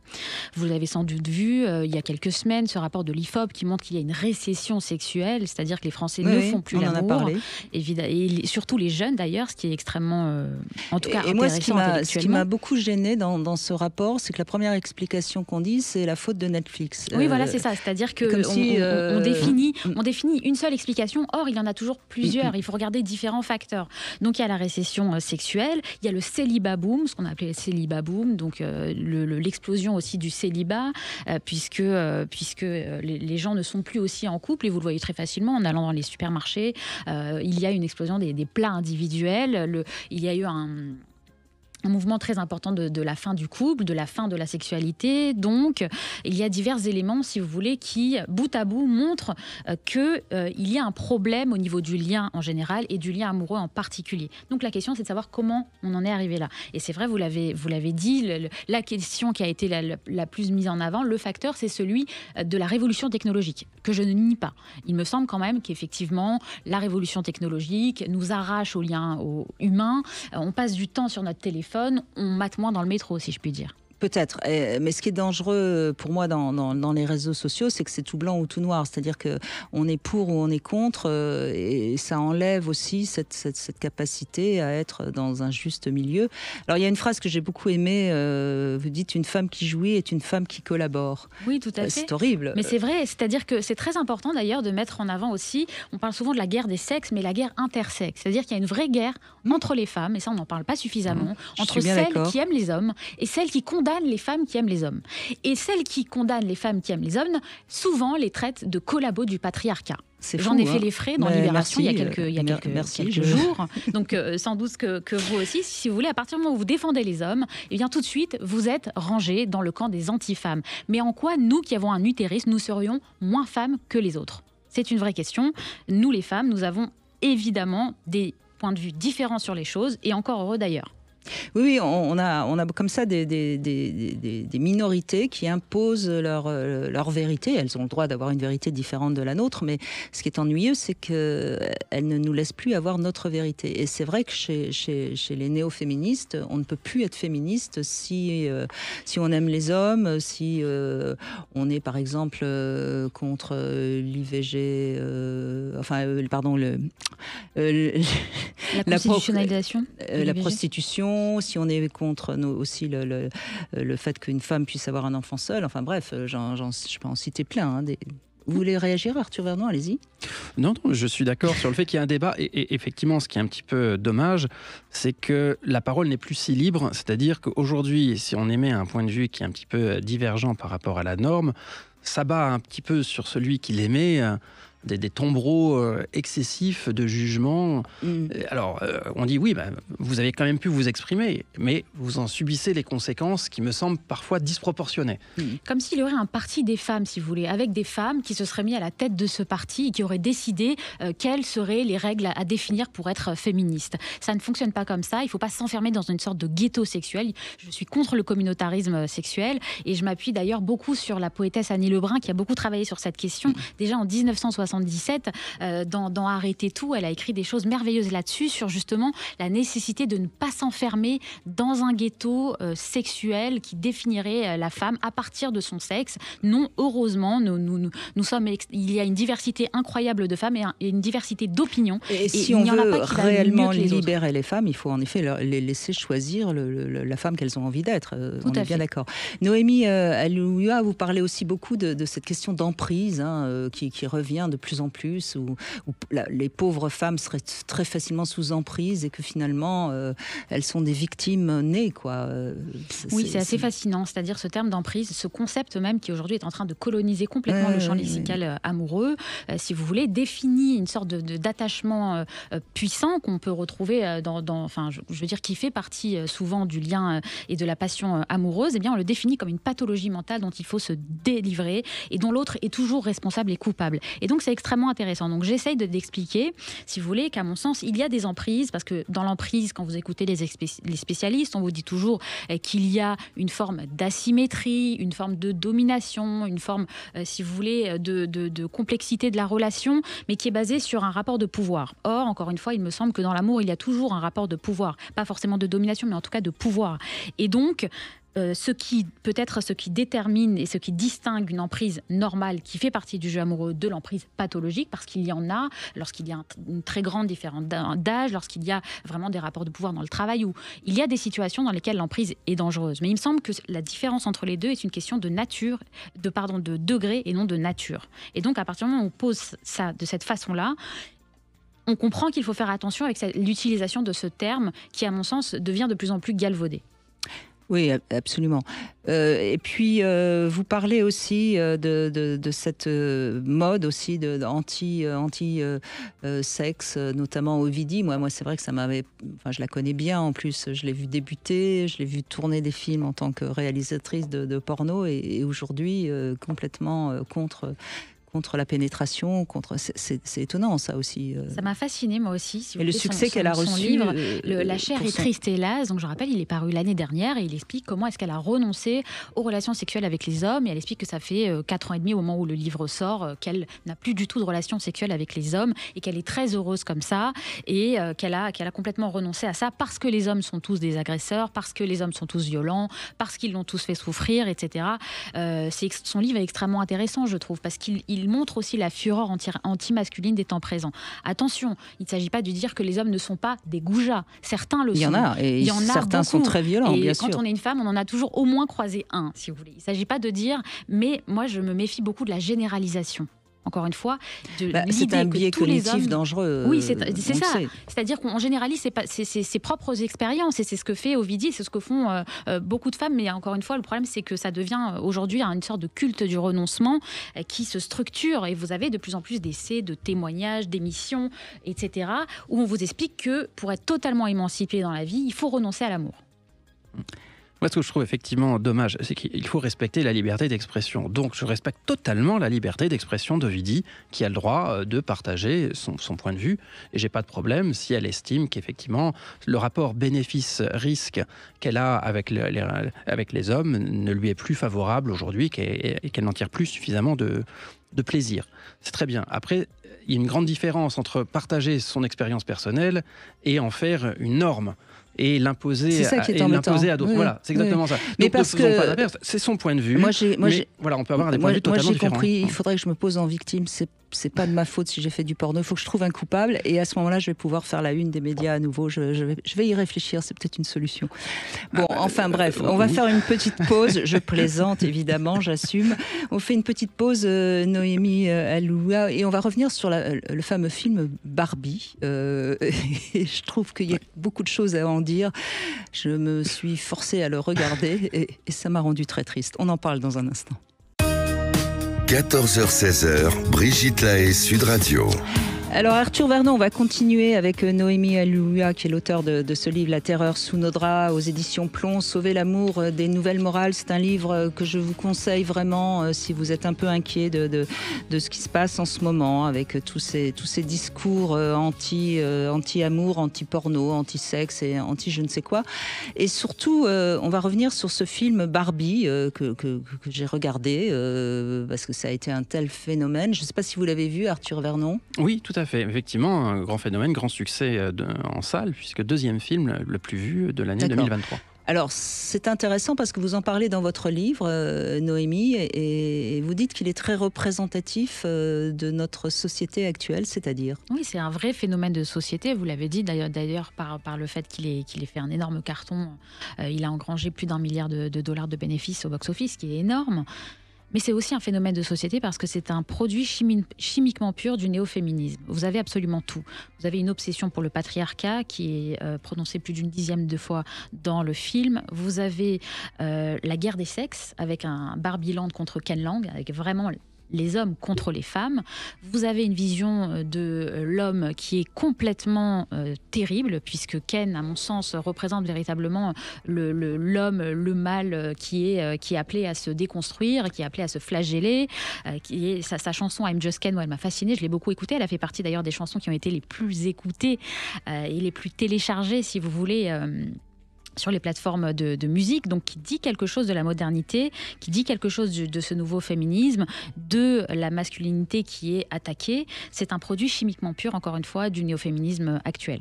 Vous l'avez sans doute vu il y a quelques semaines, ce rapport de l'IFOP qui montre qu'il y a une récession sexuelle, c'est-à-dire que les Français ne font plus l'amour. On en a parlé. Et surtout, tous les jeunes d'ailleurs, ce qui est extrêmement, en tout cas, et moi, intéressant intellectuellement. Ce qui m'a beaucoup gênée dans ce rapport, c'est que la première explication qu'on dit, c'est la faute de Netflix. Oui, voilà, c'est ça. C'est-à-dire qu'on on définit une seule explication. Or, il y en a toujours plusieurs. Il faut regarder différents facteurs. Donc, il y a la récession sexuelle, il y a le célibat boom, ce qu'on a appelé le célibat boom, donc l'explosion aussi du célibat, puisque les gens ne sont plus aussi en couple, et vous le voyez très facilement en allant dans les supermarchés. Il y a une explosion des plats individuels. Il y a eu un mouvement très important de la fin du couple, de la fin de la sexualité. Donc, il y a divers éléments, si vous voulez, qui, bout à bout, montrent qu'il y a un problème au niveau du lien en général et du lien amoureux en particulier. Donc, la question, c'est de savoir comment on en est arrivé là. Et c'est vrai, vous l'avez dit, la question qui a été la plus mise en avant, le facteur, c'est celui de la révolution technologique, que je ne nie pas. Il me semble quand même qu'effectivement, la révolution technologique nous arrache au lien humain. On passe du temps sur notre téléphone, on mate moins dans le métro, si je puis dire. Peut-être, mais ce qui est dangereux pour moi dans les réseaux sociaux, c'est que c'est tout blanc ou tout noir, c'est-à-dire qu'on est pour ou on est contre, et ça enlève aussi cette capacité à être dans un juste milieu. Alors il y a une phrase que j'ai beaucoup aimée, vous dites une femme qui jouit est une femme qui collabore. Oui, tout à fait. C'est horrible. Mais c'est vrai, c'est-à-dire que c'est très important d'ailleurs de mettre en avant aussi, on parle souvent de la guerre des sexes, mais la guerre intersexes, c'est-à-dire qu'il y a une vraie guerre entre les femmes, et ça on n'en parle pas suffisamment, entre celles qui aiment les hommes et celles qui condamnent les femmes qui aiment les hommes. Et celles qui condamnent les femmes qui aiment les hommes, souvent les traitent de collabos du patriarcat. J'en ai fait les frais dans Libération il y a quelques jours. Donc sans doute que vous aussi, si vous voulez, à partir du moment où vous défendez les hommes, eh bien tout de suite, vous êtes rangés dans le camp des anti-femmes. Mais en quoi, nous qui avons un utérus, nous serions moins femmes que les autres? C'est une vraie question. Nous, les femmes, nous avons évidemment des points de vue différents sur les choses, et encore heureux d'ailleurs. Oui, on a comme ça des minorités qui imposent leur vérité. Elles ont le droit d'avoir une vérité différente de la nôtre, mais ce qui est ennuyeux, c'est qu'elles ne nous laissent plus avoir notre vérité. Et c'est vrai que chez les néo-féministes, on ne peut plus être féministe si on aime les hommes, si on est par exemple contre l'IVG, la constitutionnalisation, la prostitution, si on est contre aussi le fait qu'une femme puisse avoir un enfant seul. Enfin bref, je peux en citer plein. Vous voulez réagir, Arthur Vernon? Allez-y. Non, je suis d'accord sur le fait qu'il y a un débat. Et effectivement, ce qui est un petit peu dommage, c'est que la parole n'est plus si libre. C'est-à-dire qu'aujourd'hui, si on émet un point de vue qui est un petit peu divergent par rapport à la norme, ça bat un petit peu sur celui qui l'émet. Des tombereaux excessifs de jugement. Alors, on dit oui, vous avez quand même pu vous exprimer, mais vous en subissez les conséquences qui me semblent parfois disproportionnées. Comme s'il y aurait un parti des femmes, si vous voulez, avec des femmes qui se seraient mis à la tête de ce parti et qui auraient décidé quelles seraient les règles à définir pour être féministe. Ça ne fonctionne pas comme ça. Il ne faut pas s'enfermer dans une sorte de ghetto sexuel. Je suis contre le communautarisme sexuel, et je m'appuie d'ailleurs beaucoup sur la poétesse Annie Lebrun, qui a beaucoup travaillé sur cette question. Déjà en 1977, dans Arrêter tout, elle a écrit des choses merveilleuses là-dessus, sur justement la nécessité de ne pas s'enfermer dans un ghetto sexuel qui définirait la femme à partir de son sexe. Non, heureusement, il y a une diversité incroyable de femmes et une diversité d'opinions. Et si on veut réellement libérer les femmes, il faut en effet les laisser choisir la femme qu'elles ont envie d'être. On est bien d'accord. Noémie Alouia, vous parlez aussi beaucoup de cette question d'emprise qui revient de plus en plus, où les pauvres femmes seraient très facilement sous emprise et que finalement elles sont des victimes nées, quoi. Oui, c'est assez fascinant, c'est-à-dire ce terme d'emprise, ce concept même qui aujourd'hui est en train de coloniser complètement le champ lexical amoureux, si vous voulez, définit une sorte d'attachement puissant qu'on peut retrouver je veux dire, qui fait partie souvent du lien et de la passion amoureuse. Eh bien, on le définit comme une pathologie mentale dont il faut se délivrer et dont l'autre est toujours responsable et coupable. Et donc, c'est extrêmement intéressant. Donc, j'essaye d'expliquer, si vous voulez, qu'à mon sens, il y a des emprises, parce que dans l'emprise, quand vous écoutez les spécialistes, on vous dit toujours qu'il y a une forme d'asymétrie, une forme de domination, une forme, si vous voulez, de complexité de la relation, mais qui est basée sur un rapport de pouvoir. Or, encore une fois, il me semble que dans l'amour, il y a toujours un rapport de pouvoir. Pas forcément de domination, mais en tout cas de pouvoir. Et donc, ce qui détermine et ce qui distingue une emprise normale qui fait partie du jeu amoureux de l'emprise pathologique, parce qu'il y en a lorsqu'il y a une très grande différence d'âge, lorsqu'il y a vraiment des rapports de pouvoir dans le travail, où il y a des situations dans lesquelles l'emprise est dangereuse. Mais il me semble que la différence entre les deux est une question de nature, de degré et non de nature. Et donc à partir du moment où on pose ça de cette façon-là, on comprend qu'il faut faire attention avec l'utilisation de ce terme qui, à mon sens, devient de plus en plus galvaudé. Oui, absolument. Et puis, vous parlez aussi de cette mode aussi anti-sexe, notamment Ovidie. Moi, c'est vrai que ça m'avait... Enfin, je la connais bien en plus. Je l'ai vue débuter, je l'ai vue tourner des films en tant que réalisatrice de porno et aujourd'hui, complètement contre la pénétration, c'est étonnant ça aussi. Ça m'a fascinée moi aussi. Si et le succès qu'elle a reçu. Livre, La chair est triste et lasse, donc je rappelle, il est paru l'année dernière et il explique comment est-ce qu'elle a renoncé aux relations sexuelles avec les hommes, et elle explique que ça fait 4 ans et demi au moment où le livre sort qu'elle n'a plus du tout de relations sexuelles avec les hommes et qu'elle est très heureuse comme ça, et qu'elle a complètement renoncé à ça parce que les hommes sont tous des agresseurs, parce que les hommes sont tous violents, parce qu'ils l'ont tous fait souffrir, etc. Son livre est extrêmement intéressant, je trouve, parce qu'il montre aussi la fureur anti-masculine des temps présents. Attention, il ne s'agit pas de dire que les hommes ne sont pas des goujats. Certains le sont. Il y en a, et certains sont très violents, bien sûr. Et quand on est une femme, on en a toujours au moins croisé un, si vous voulez. Il ne s'agit pas de dire, mais moi je me méfie beaucoup de la généralisation. Encore une fois, c'est un biais cognitif dangereux. Oui, c'est ça. C'est-à-dire qu'on généralise ses propres expériences, et c'est ce que fait Ovidie, c'est ce que font beaucoup de femmes. Mais encore une fois, le problème, c'est que ça devient aujourd'hui une sorte de culte du renoncement qui se structure. Et vous avez de plus en plus d'essais, de témoignages, d'émissions, etc., où on vous explique que pour être totalement émancipé dans la vie, il faut renoncer à l'amour. Moi, ce que je trouve effectivement dommage, c'est qu'il faut respecter la liberté d'expression. Donc, je respecte totalement la liberté d'expression d'Ovidie, qui a le droit de partager son point de vue. Et j'ai pas de problème si elle estime qu'effectivement, le rapport bénéfice-risque qu'elle a avec les hommes ne lui est plus favorable aujourd'hui et qu'elle n'en tire plus suffisamment de plaisir. C'est très bien. Après, il y a une grande différence entre partager son expérience personnelle et en faire une norme. Et l'imposer à d'autres. Oui, voilà, c'est exactement ça. Mais donc, parce que c'est son point de vue. Voilà, on peut avoir des points de vue totalement différents. Moi, j'ai compris. Il faudrait que je me pose en victime. C'est pas de ma faute si j'ai fait du porno. Il faut que je trouve un coupable. Et à ce moment-là, je vais pouvoir faire la une des médias à nouveau. Je vais y réfléchir. C'est peut-être une solution. Bon, enfin bref, on va faire une petite pause. Je plaisante, évidemment, j'assume. On fait une petite pause, Noémie Aloua, et on va revenir sur le fameux film Barbie. Et je trouve qu'il y a beaucoup de choses à en dire. Je me suis forcée à le regarder et ça m'a rendu très triste. On en parle dans un instant. 14h-16h, Brigitte Lahaie, Sud Radio. Alors Arthur Vernon, on va continuer avec Noémie Aloua, qui est l'auteur de ce livre La terreur sous nos draps, aux éditions Plomb, Sauver l'amour des nouvelles morales. C'est un livre que je vous conseille vraiment si vous êtes un peu inquiet de ce qui se passe en ce moment, avec tous ces discours anti-amour, anti-porno, anti-sexe et anti-je ne sais quoi. Et surtout, on va revenir sur ce film Barbie que j'ai regardé parce que ça a été un tel phénomène. Je ne sais pas si vous l'avez vu, Arthur Vernon. Oui, tout à fait. Effectivement, un grand phénomène, grand succès en salle, puisque deuxième film le plus vu de l'année 2023. Alors, c'est intéressant parce que vous en parlez dans votre livre, Noémie, et vous dites qu'il est très représentatif de notre société actuelle, c'est-à-dire ? Oui, c'est un vrai phénomène de société. Vous l'avez dit d'ailleurs par le fait qu'il ait fait un énorme carton. Il a engrangé plus d'1 milliard de dollars de bénéfices au box-office, ce qui est énorme. Mais c'est aussi un phénomène de société parce que c'est un produit chimiquement pur du néo-féminisme. Vous avez absolument tout. Vous avez une obsession pour le patriarcat qui est prononcée plus d'une dixième de fois dans le film. Vous avez la guerre des sexes avec un Barbie Land contre Ken Lang, avec vraiment les hommes contre les femmes. Vous avez une vision de l'homme qui est complètement terrible, puisque Ken, à mon sens, représente véritablement l'homme, le mâle qui est appelé à se déconstruire, qui est appelé à se flageller. Sa chanson I'm Just Ken, moi, elle m'a fascinée, je l'ai beaucoup écoutée. Elle a fait partie d'ailleurs des chansons qui ont été les plus écoutées et les plus téléchargées, si vous voulez, sur les plateformes de musique, donc qui dit quelque chose de la modernité, qui dit quelque chose de ce nouveau féminisme, de la masculinité qui est attaquée. C'est un produit chimiquement pur, encore une fois, du néo-féminisme actuel.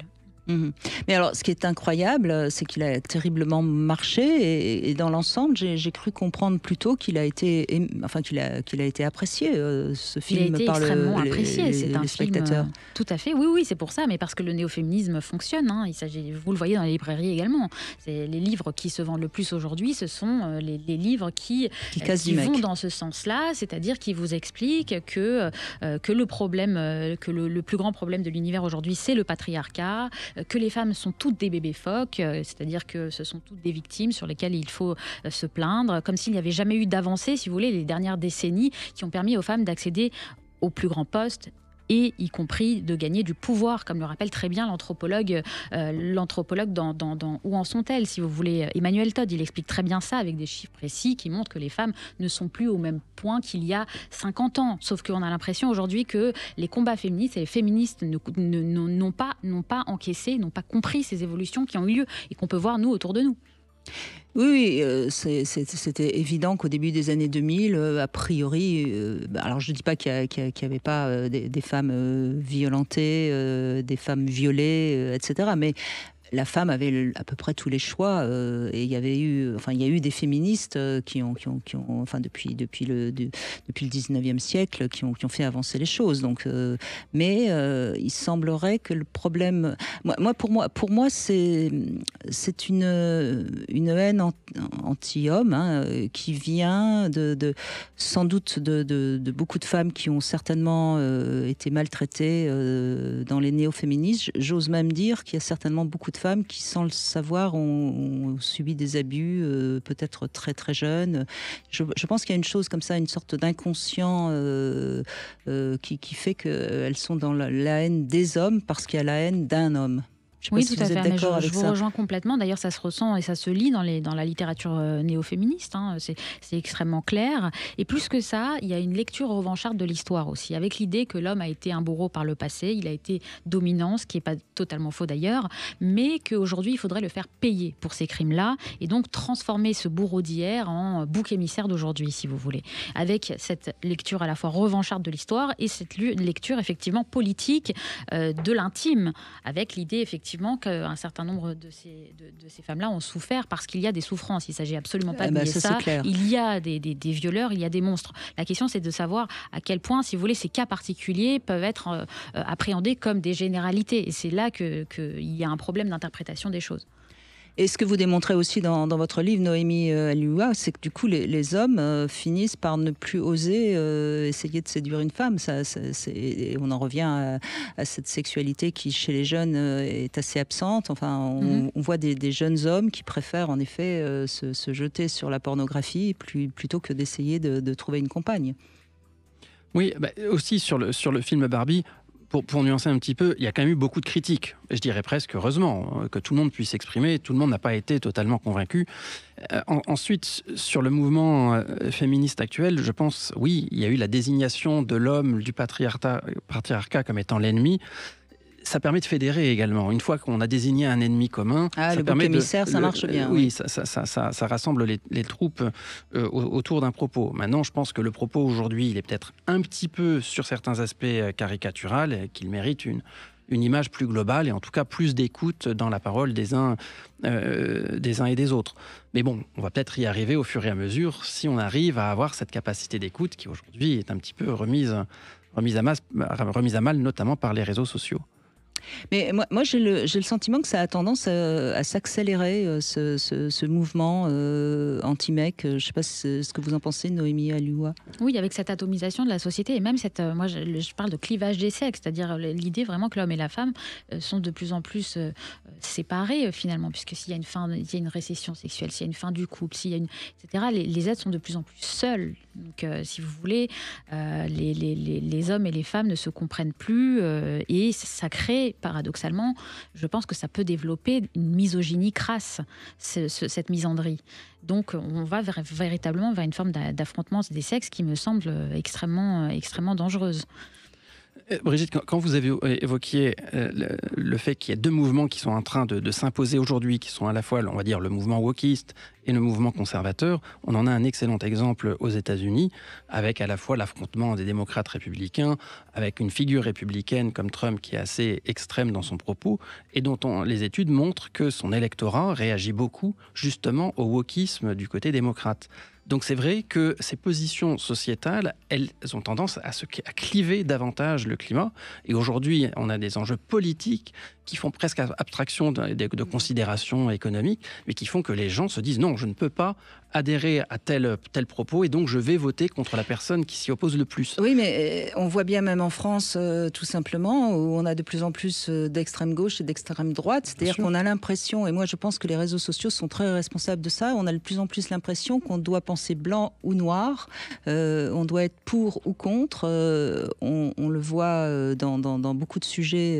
Mais alors, ce qui est incroyable, c'est qu'il a terriblement marché et dans l'ensemble, j'ai cru comprendre plutôt qu'il a été, qu'il a été apprécié, ce film, il a été par extrêmement apprécié. C'est un spectateurs. Film, tout à fait. Oui, c'est pour ça, mais parce que le néo-féminisme fonctionne. Il s'agit, vous le voyez dans les librairies également. Les livres qui se vendent le plus aujourd'hui, ce sont les livres qui vont dans ce sens-là, c'est-à-dire qui vous expliquent que le problème, que le plus grand problème de l'univers aujourd'hui, c'est le patriarcat. Que les femmes sont toutes des bébés phoques, c'est-à-dire que ce sont toutes des victimes sur lesquelles il faut se plaindre, comme s'il n'y avait jamais eu d'avancée, si vous voulez, les dernières décennies qui ont permis aux femmes d'accéder aux plus grands postes et y compris de gagner du pouvoir, comme le rappelle très bien l'anthropologue dans Où en sont-elles, si vous voulez. Emmanuel Todd, il explique très bien ça avec des chiffres précis qui montrent que les femmes ne sont plus au même point qu'il y a 50 ans. Sauf qu'on a l'impression aujourd'hui que les combats féministes et les féministes n'ont pas encaissé, n'ont pas compris ces évolutions qui ont eu lieu et qu'on peut voir, nous, autour de nous. Oui, c'était évident qu'au début des années 2000, a priori, alors je ne dis pas qu'il n'y avait pas des femmes violentées, des femmes violées, etc., mais la femme avait à peu près tous les choix et il y a eu des féministes qui ont depuis le 19e siècle qui ont fait avancer les choses. Donc, mais il semblerait que le problème, pour moi, c'est une haine anti-homme qui vient sans doute de beaucoup de femmes qui ont certainement été maltraitées dans les néo-féministes. J'ose même dire qu'il y a certainement beaucoup de femmes qui, sans le savoir, ont subi des abus, peut-être très très jeunes. Je pense qu'il y a une chose comme ça, une sorte d'inconscient qui fait qu'elles sont dans la haine des hommes parce qu'il y a la haine d'un homme. Oui, tout à fait. Je vous rejoins complètement. D'ailleurs, ça se ressent et ça se lit dans la littérature néo-féministe. C'est extrêmement clair. Et plus que ça, il y a une lecture revancharde de l'histoire aussi, avec l'idée que l'homme a été un bourreau par le passé, il a été dominant, ce qui n'est pas totalement faux d'ailleurs, mais qu'aujourd'hui, il faudrait le faire payer pour ces crimes-là et donc transformer ce bourreau d'hier en bouc émissaire d'aujourd'hui, si vous voulez. Avec cette lecture à la fois revancharde de l'histoire et cette lecture effectivement politique de l'intime, avec l'idée effectivement qu'un certain nombre de ces femmes-là ont souffert parce qu'il y a des souffrances. Il ne s'agit absolument pas de nier ça. Il y a des violeurs, il y a des monstres. La question, c'est de savoir à quel point, si vous voulez, ces cas particuliers peuvent être appréhendés comme des généralités. Et c'est là qu'il y a un problème d'interprétation des choses. Et ce que vous démontrez aussi dans votre livre, Noémie Alioua, c'est que du coup, les hommes finissent par ne plus oser essayer de séduire une femme. Et on en revient à cette sexualité qui, chez les jeunes, est assez absente. Enfin, on voit des jeunes hommes qui préfèrent en effet se jeter sur la pornographie plutôt que d'essayer de trouver une compagne. Oui, aussi sur le film Barbie, pour nuancer un petit peu, il y a quand même eu beaucoup de critiques. Je dirais presque heureusement que tout le monde puisse s'exprimer. Tout le monde n'a pas été totalement convaincu. Ensuite, sur le mouvement féministe actuel, je pense, oui, il y a eu la désignation de l'homme, du patriarcat comme étant l'ennemi. Ça permet de fédérer également. Une fois qu'on a désigné un ennemi commun, le bouc émissaire, ça marche bien. Oui, ça rassemble les troupes autour d'un propos. Maintenant, je pense que le propos aujourd'hui, il est peut-être un petit peu, sur certains aspects, caricatural, et qu'il mérite une image plus globale et en tout cas plus d'écoute dans la parole des uns et des autres. Mais bon, on va peut-être y arriver au fur et à mesure si on arrive à avoir cette capacité d'écoute qui aujourd'hui est un petit peu remise à mal, notamment par les réseaux sociaux. Mais moi j'ai le sentiment que ça a tendance à s'accélérer, ce mouvement anti-mec. Je ne sais pas ce que vous en pensez, Noémie Alioua. Oui, avec cette atomisation de la société et même moi je parle de clivage des sexes, c'est-à-dire l'idée vraiment que l'homme et la femme sont de plus en plus séparés finalement, puisque s'il y a une récession sexuelle, s'il y a une fin du couple, etc., les êtres sont de plus en plus seuls. Donc si vous voulez, les hommes et les femmes ne se comprennent plus et ça crée, paradoxalement, je pense que ça peut développer une misogynie crasse, cette misandrie. Donc on va véritablement vers une forme d'affrontement des sexes qui me semble extrêmement dangereuse. Brigitte, quand vous avez évoqué le fait qu'il y a deux mouvements qui sont en train de s'imposer aujourd'hui, qui sont à la fois, on va dire, le mouvement wokiste et le mouvement conservateur, on en a un excellent exemple aux États-Unis, avec à la fois l'affrontement des démocrates républicains, avec une figure républicaine comme Trump qui est assez extrême dans son propos, et dont les études montrent que son électorat réagit beaucoup justement au wokisme du côté démocrate. Donc c'est vrai que ces positions sociétales, elles ont tendance à cliver davantage le climat. Et aujourd'hui, on a des enjeux politiques qui font presque abstraction de considérations économiques, mais qui font que les gens se disent non, je ne peux pas adhérer à tel propos et donc je vais voter contre la personne qui s'y oppose le plus. Oui, mais on voit bien même en France, tout simplement, où on a de plus en plus d'extrême gauche et d'extrême droite. C'est-à-dire qu'on a l'impression, et moi je pense que les réseaux sociaux sont très responsables de ça, on a de plus en plus l'impression qu'on doit penser blanc ou noir, on doit être pour ou contre, on le voit dans beaucoup de sujets,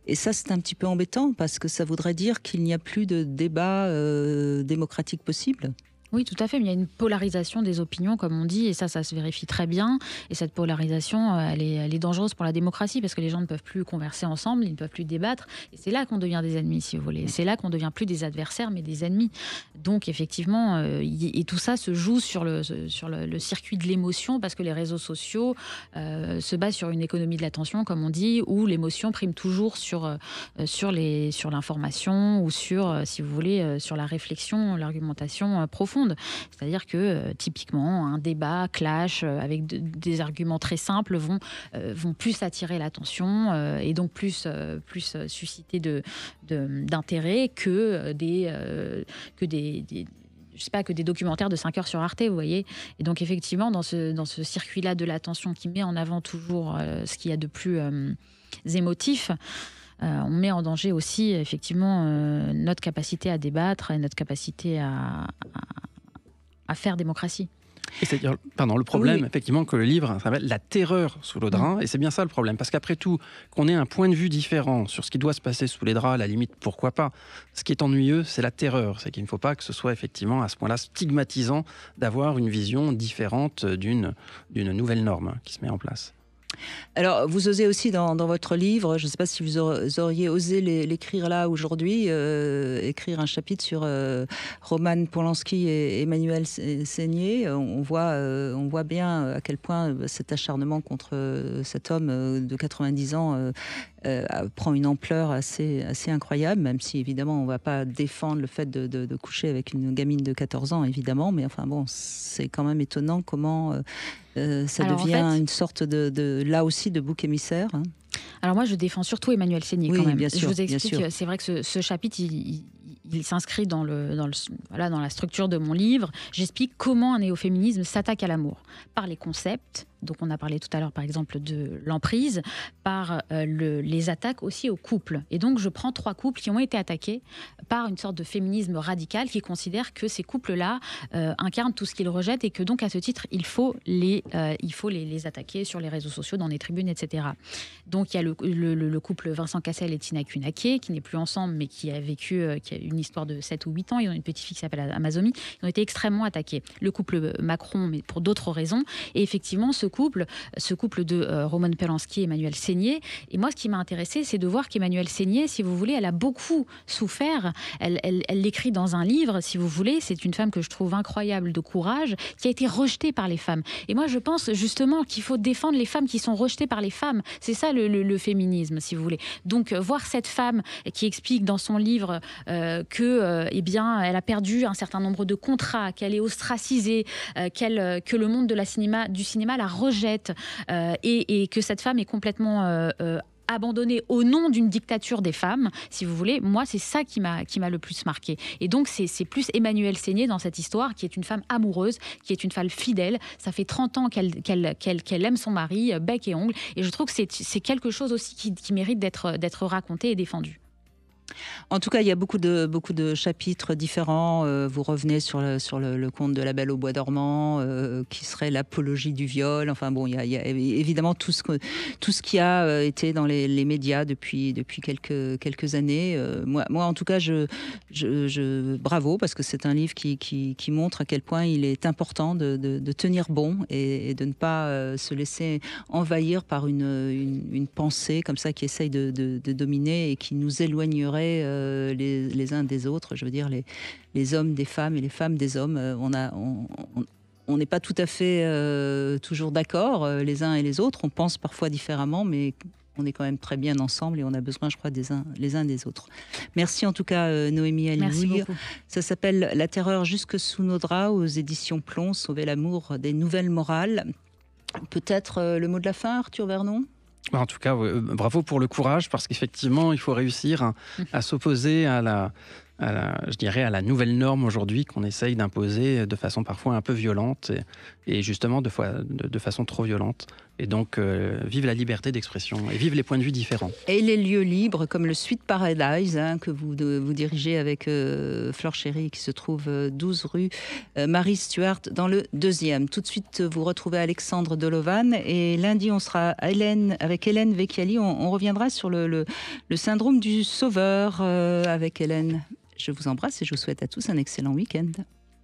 et ça c'est un petit peu embêtant parce que ça voudrait dire qu'il n'y a plus de débat démocratique possible. Oui, tout à fait. Mais il y a une polarisation des opinions, comme on dit, et ça se vérifie très bien. Et cette polarisation, elle est dangereuse pour la démocratie, parce que les gens ne peuvent plus converser ensemble, ils ne peuvent plus débattre. Et c'est là qu'on devient des ennemis, si vous voulez. C'est là qu'on devient plus des adversaires, mais des ennemis. Donc, effectivement, et tout ça se joue sur le circuit de l'émotion, parce que les réseaux sociaux se basent sur une économie de l'attention, comme on dit, où l'émotion prime toujours sur l'information ou sur, si vous voulez, sur la réflexion, l'argumentation profonde. C'est-à-dire que typiquement un débat clash avec des arguments très simples vont plus attirer l'attention et donc plus susciter d'intérêt que des documentaires de 5 heures sur Arte, vous voyez. Et donc effectivement dans ce circuit-là de l'attention qui met en avant toujours ce qu'il y a de plus émotif, on met en danger aussi effectivement notre capacité à débattre et notre capacité à faire démocratie. Et c'est-à-dire, le problème, effectivement, que le livre s'appelle La terreur sous le drap, et c'est bien ça le problème, parce qu'après tout, qu'on ait un point de vue différent sur ce qui doit se passer sous les draps, à la limite, pourquoi pas. Ce qui est ennuyeux, c'est la terreur, c'est qu'il ne faut pas que ce soit effectivement à ce point-là stigmatisant d'avoir une vision différente d'une nouvelle norme qui se met en place. Alors, vous osez aussi dans votre livre, je ne sais pas si vous auriez osé l'écrire là aujourd'hui, écrire un chapitre sur Roman Polanski et Emmanuel Seigner. On voit bien à quel point cet acharnement contre cet homme de 90 ans prend une ampleur assez incroyable, même si évidemment on ne va pas défendre le fait de coucher avec une gamine de 14 ans, évidemment, mais enfin bon, c'est quand même étonnant comment ça devient une sorte là aussi de bouc émissaire. Hein. Alors moi je défends surtout Emmanuel Seigner quand même. Bien sûr, je vous explique, c'est vrai que ce chapitre il s'inscrit dans la structure de mon livre. J'explique comment un néo-féminisme s'attaque à l'amour par les concepts. Donc on a parlé tout à l'heure par exemple de l'emprise, par les attaques aussi aux couples. Et donc je prends 3 couples qui ont été attaqués par une sorte de féminisme radical qui considère que ces couples-là incarnent tout ce qu'ils rejettent et que donc à ce titre il faut les attaquer sur les réseaux sociaux, dans les tribunes, etc. Donc il y a le couple Vincent Cassel et Tina Kunake qui n'est plus ensemble mais qui a une histoire de 7 ou 8 ans. Ils ont une petite fille qui s'appelle Amazonie. Ils ont été extrêmement attaqués. Le couple Macron, mais pour d'autres raisons. Et effectivement, ce couple de Roman Polanski et Emmanuel Seigner. Et moi, ce qui m'a intéressée, c'est de voir qu'Emmanuel Seigner, si vous voulez, elle a beaucoup souffert. Elle l'écrit dans un livre, si vous voulez. C'est une femme que je trouve incroyable de courage, qui a été rejetée par les femmes. Et moi, je pense justement qu'il faut défendre les femmes qui sont rejetées par les femmes. C'est ça le féminisme, si vous voulez. Donc, voir cette femme qui explique dans son livre que, elle a perdu un certain nombre de contrats, qu'elle est ostracisée, que le monde du cinéma la rejette et que cette femme est complètement abandonnée au nom d'une dictature des femmes, si vous voulez. Moi, c'est ça qui m'a le plus marqué. Et donc, c'est plus Emmanuel Seigner dans cette histoire, qui est une femme amoureuse, qui est une femme fidèle. Ça fait 30 ans qu'elle aime son mari, bec et ongles. Et je trouve que c'est quelque chose aussi qui mérite d'être raconté et défendu. En tout cas, il y a beaucoup de chapitres différents. Vous revenez sur le conte de La Belle au bois dormant, qui serait l'apologie du viol. Enfin bon, il y a évidemment tout ce qui a été dans les médias depuis quelques années. Moi, en tout cas, bravo, parce que c'est un livre qui montre à quel point il est important de tenir bon et de ne pas se laisser envahir par une pensée comme ça qui essaye de dominer et qui nous éloignerait les uns des autres. Je veux dire, les hommes des femmes et les femmes des hommes. On n'est pas tout à fait toujours d'accord les uns et les autres. On pense parfois différemment, mais on est quand même très bien ensemble et on a besoin, je crois, les uns des autres. Merci en tout cas, Noémie Alioui. Ça s'appelle La terreur jusque sous nos draps aux éditions Plomb, Sauver l'amour des nouvelles morales. Peut-être le mot de la fin, Arthur Vernon ? En tout cas, bravo pour le courage, parce qu'effectivement, il faut réussir à s'opposer à la nouvelle norme aujourd'hui qu'on essaye d'imposer de façon parfois un peu violente et justement de façon trop violente. Et donc, vive la liberté d'expression et vive les points de vue différents. Et les lieux libres comme le Sweet Paradise que vous dirigez avec Flore Chéry, qui se trouve 12 rue Marie Stuart dans le 2e. Tout de suite, vous retrouvez Alexandre Delovan et lundi, on sera avec Hélène Vecchiali. On reviendra sur le syndrome du sauveur avec Hélène. Je vous embrasse et je vous souhaite à tous un excellent week-end.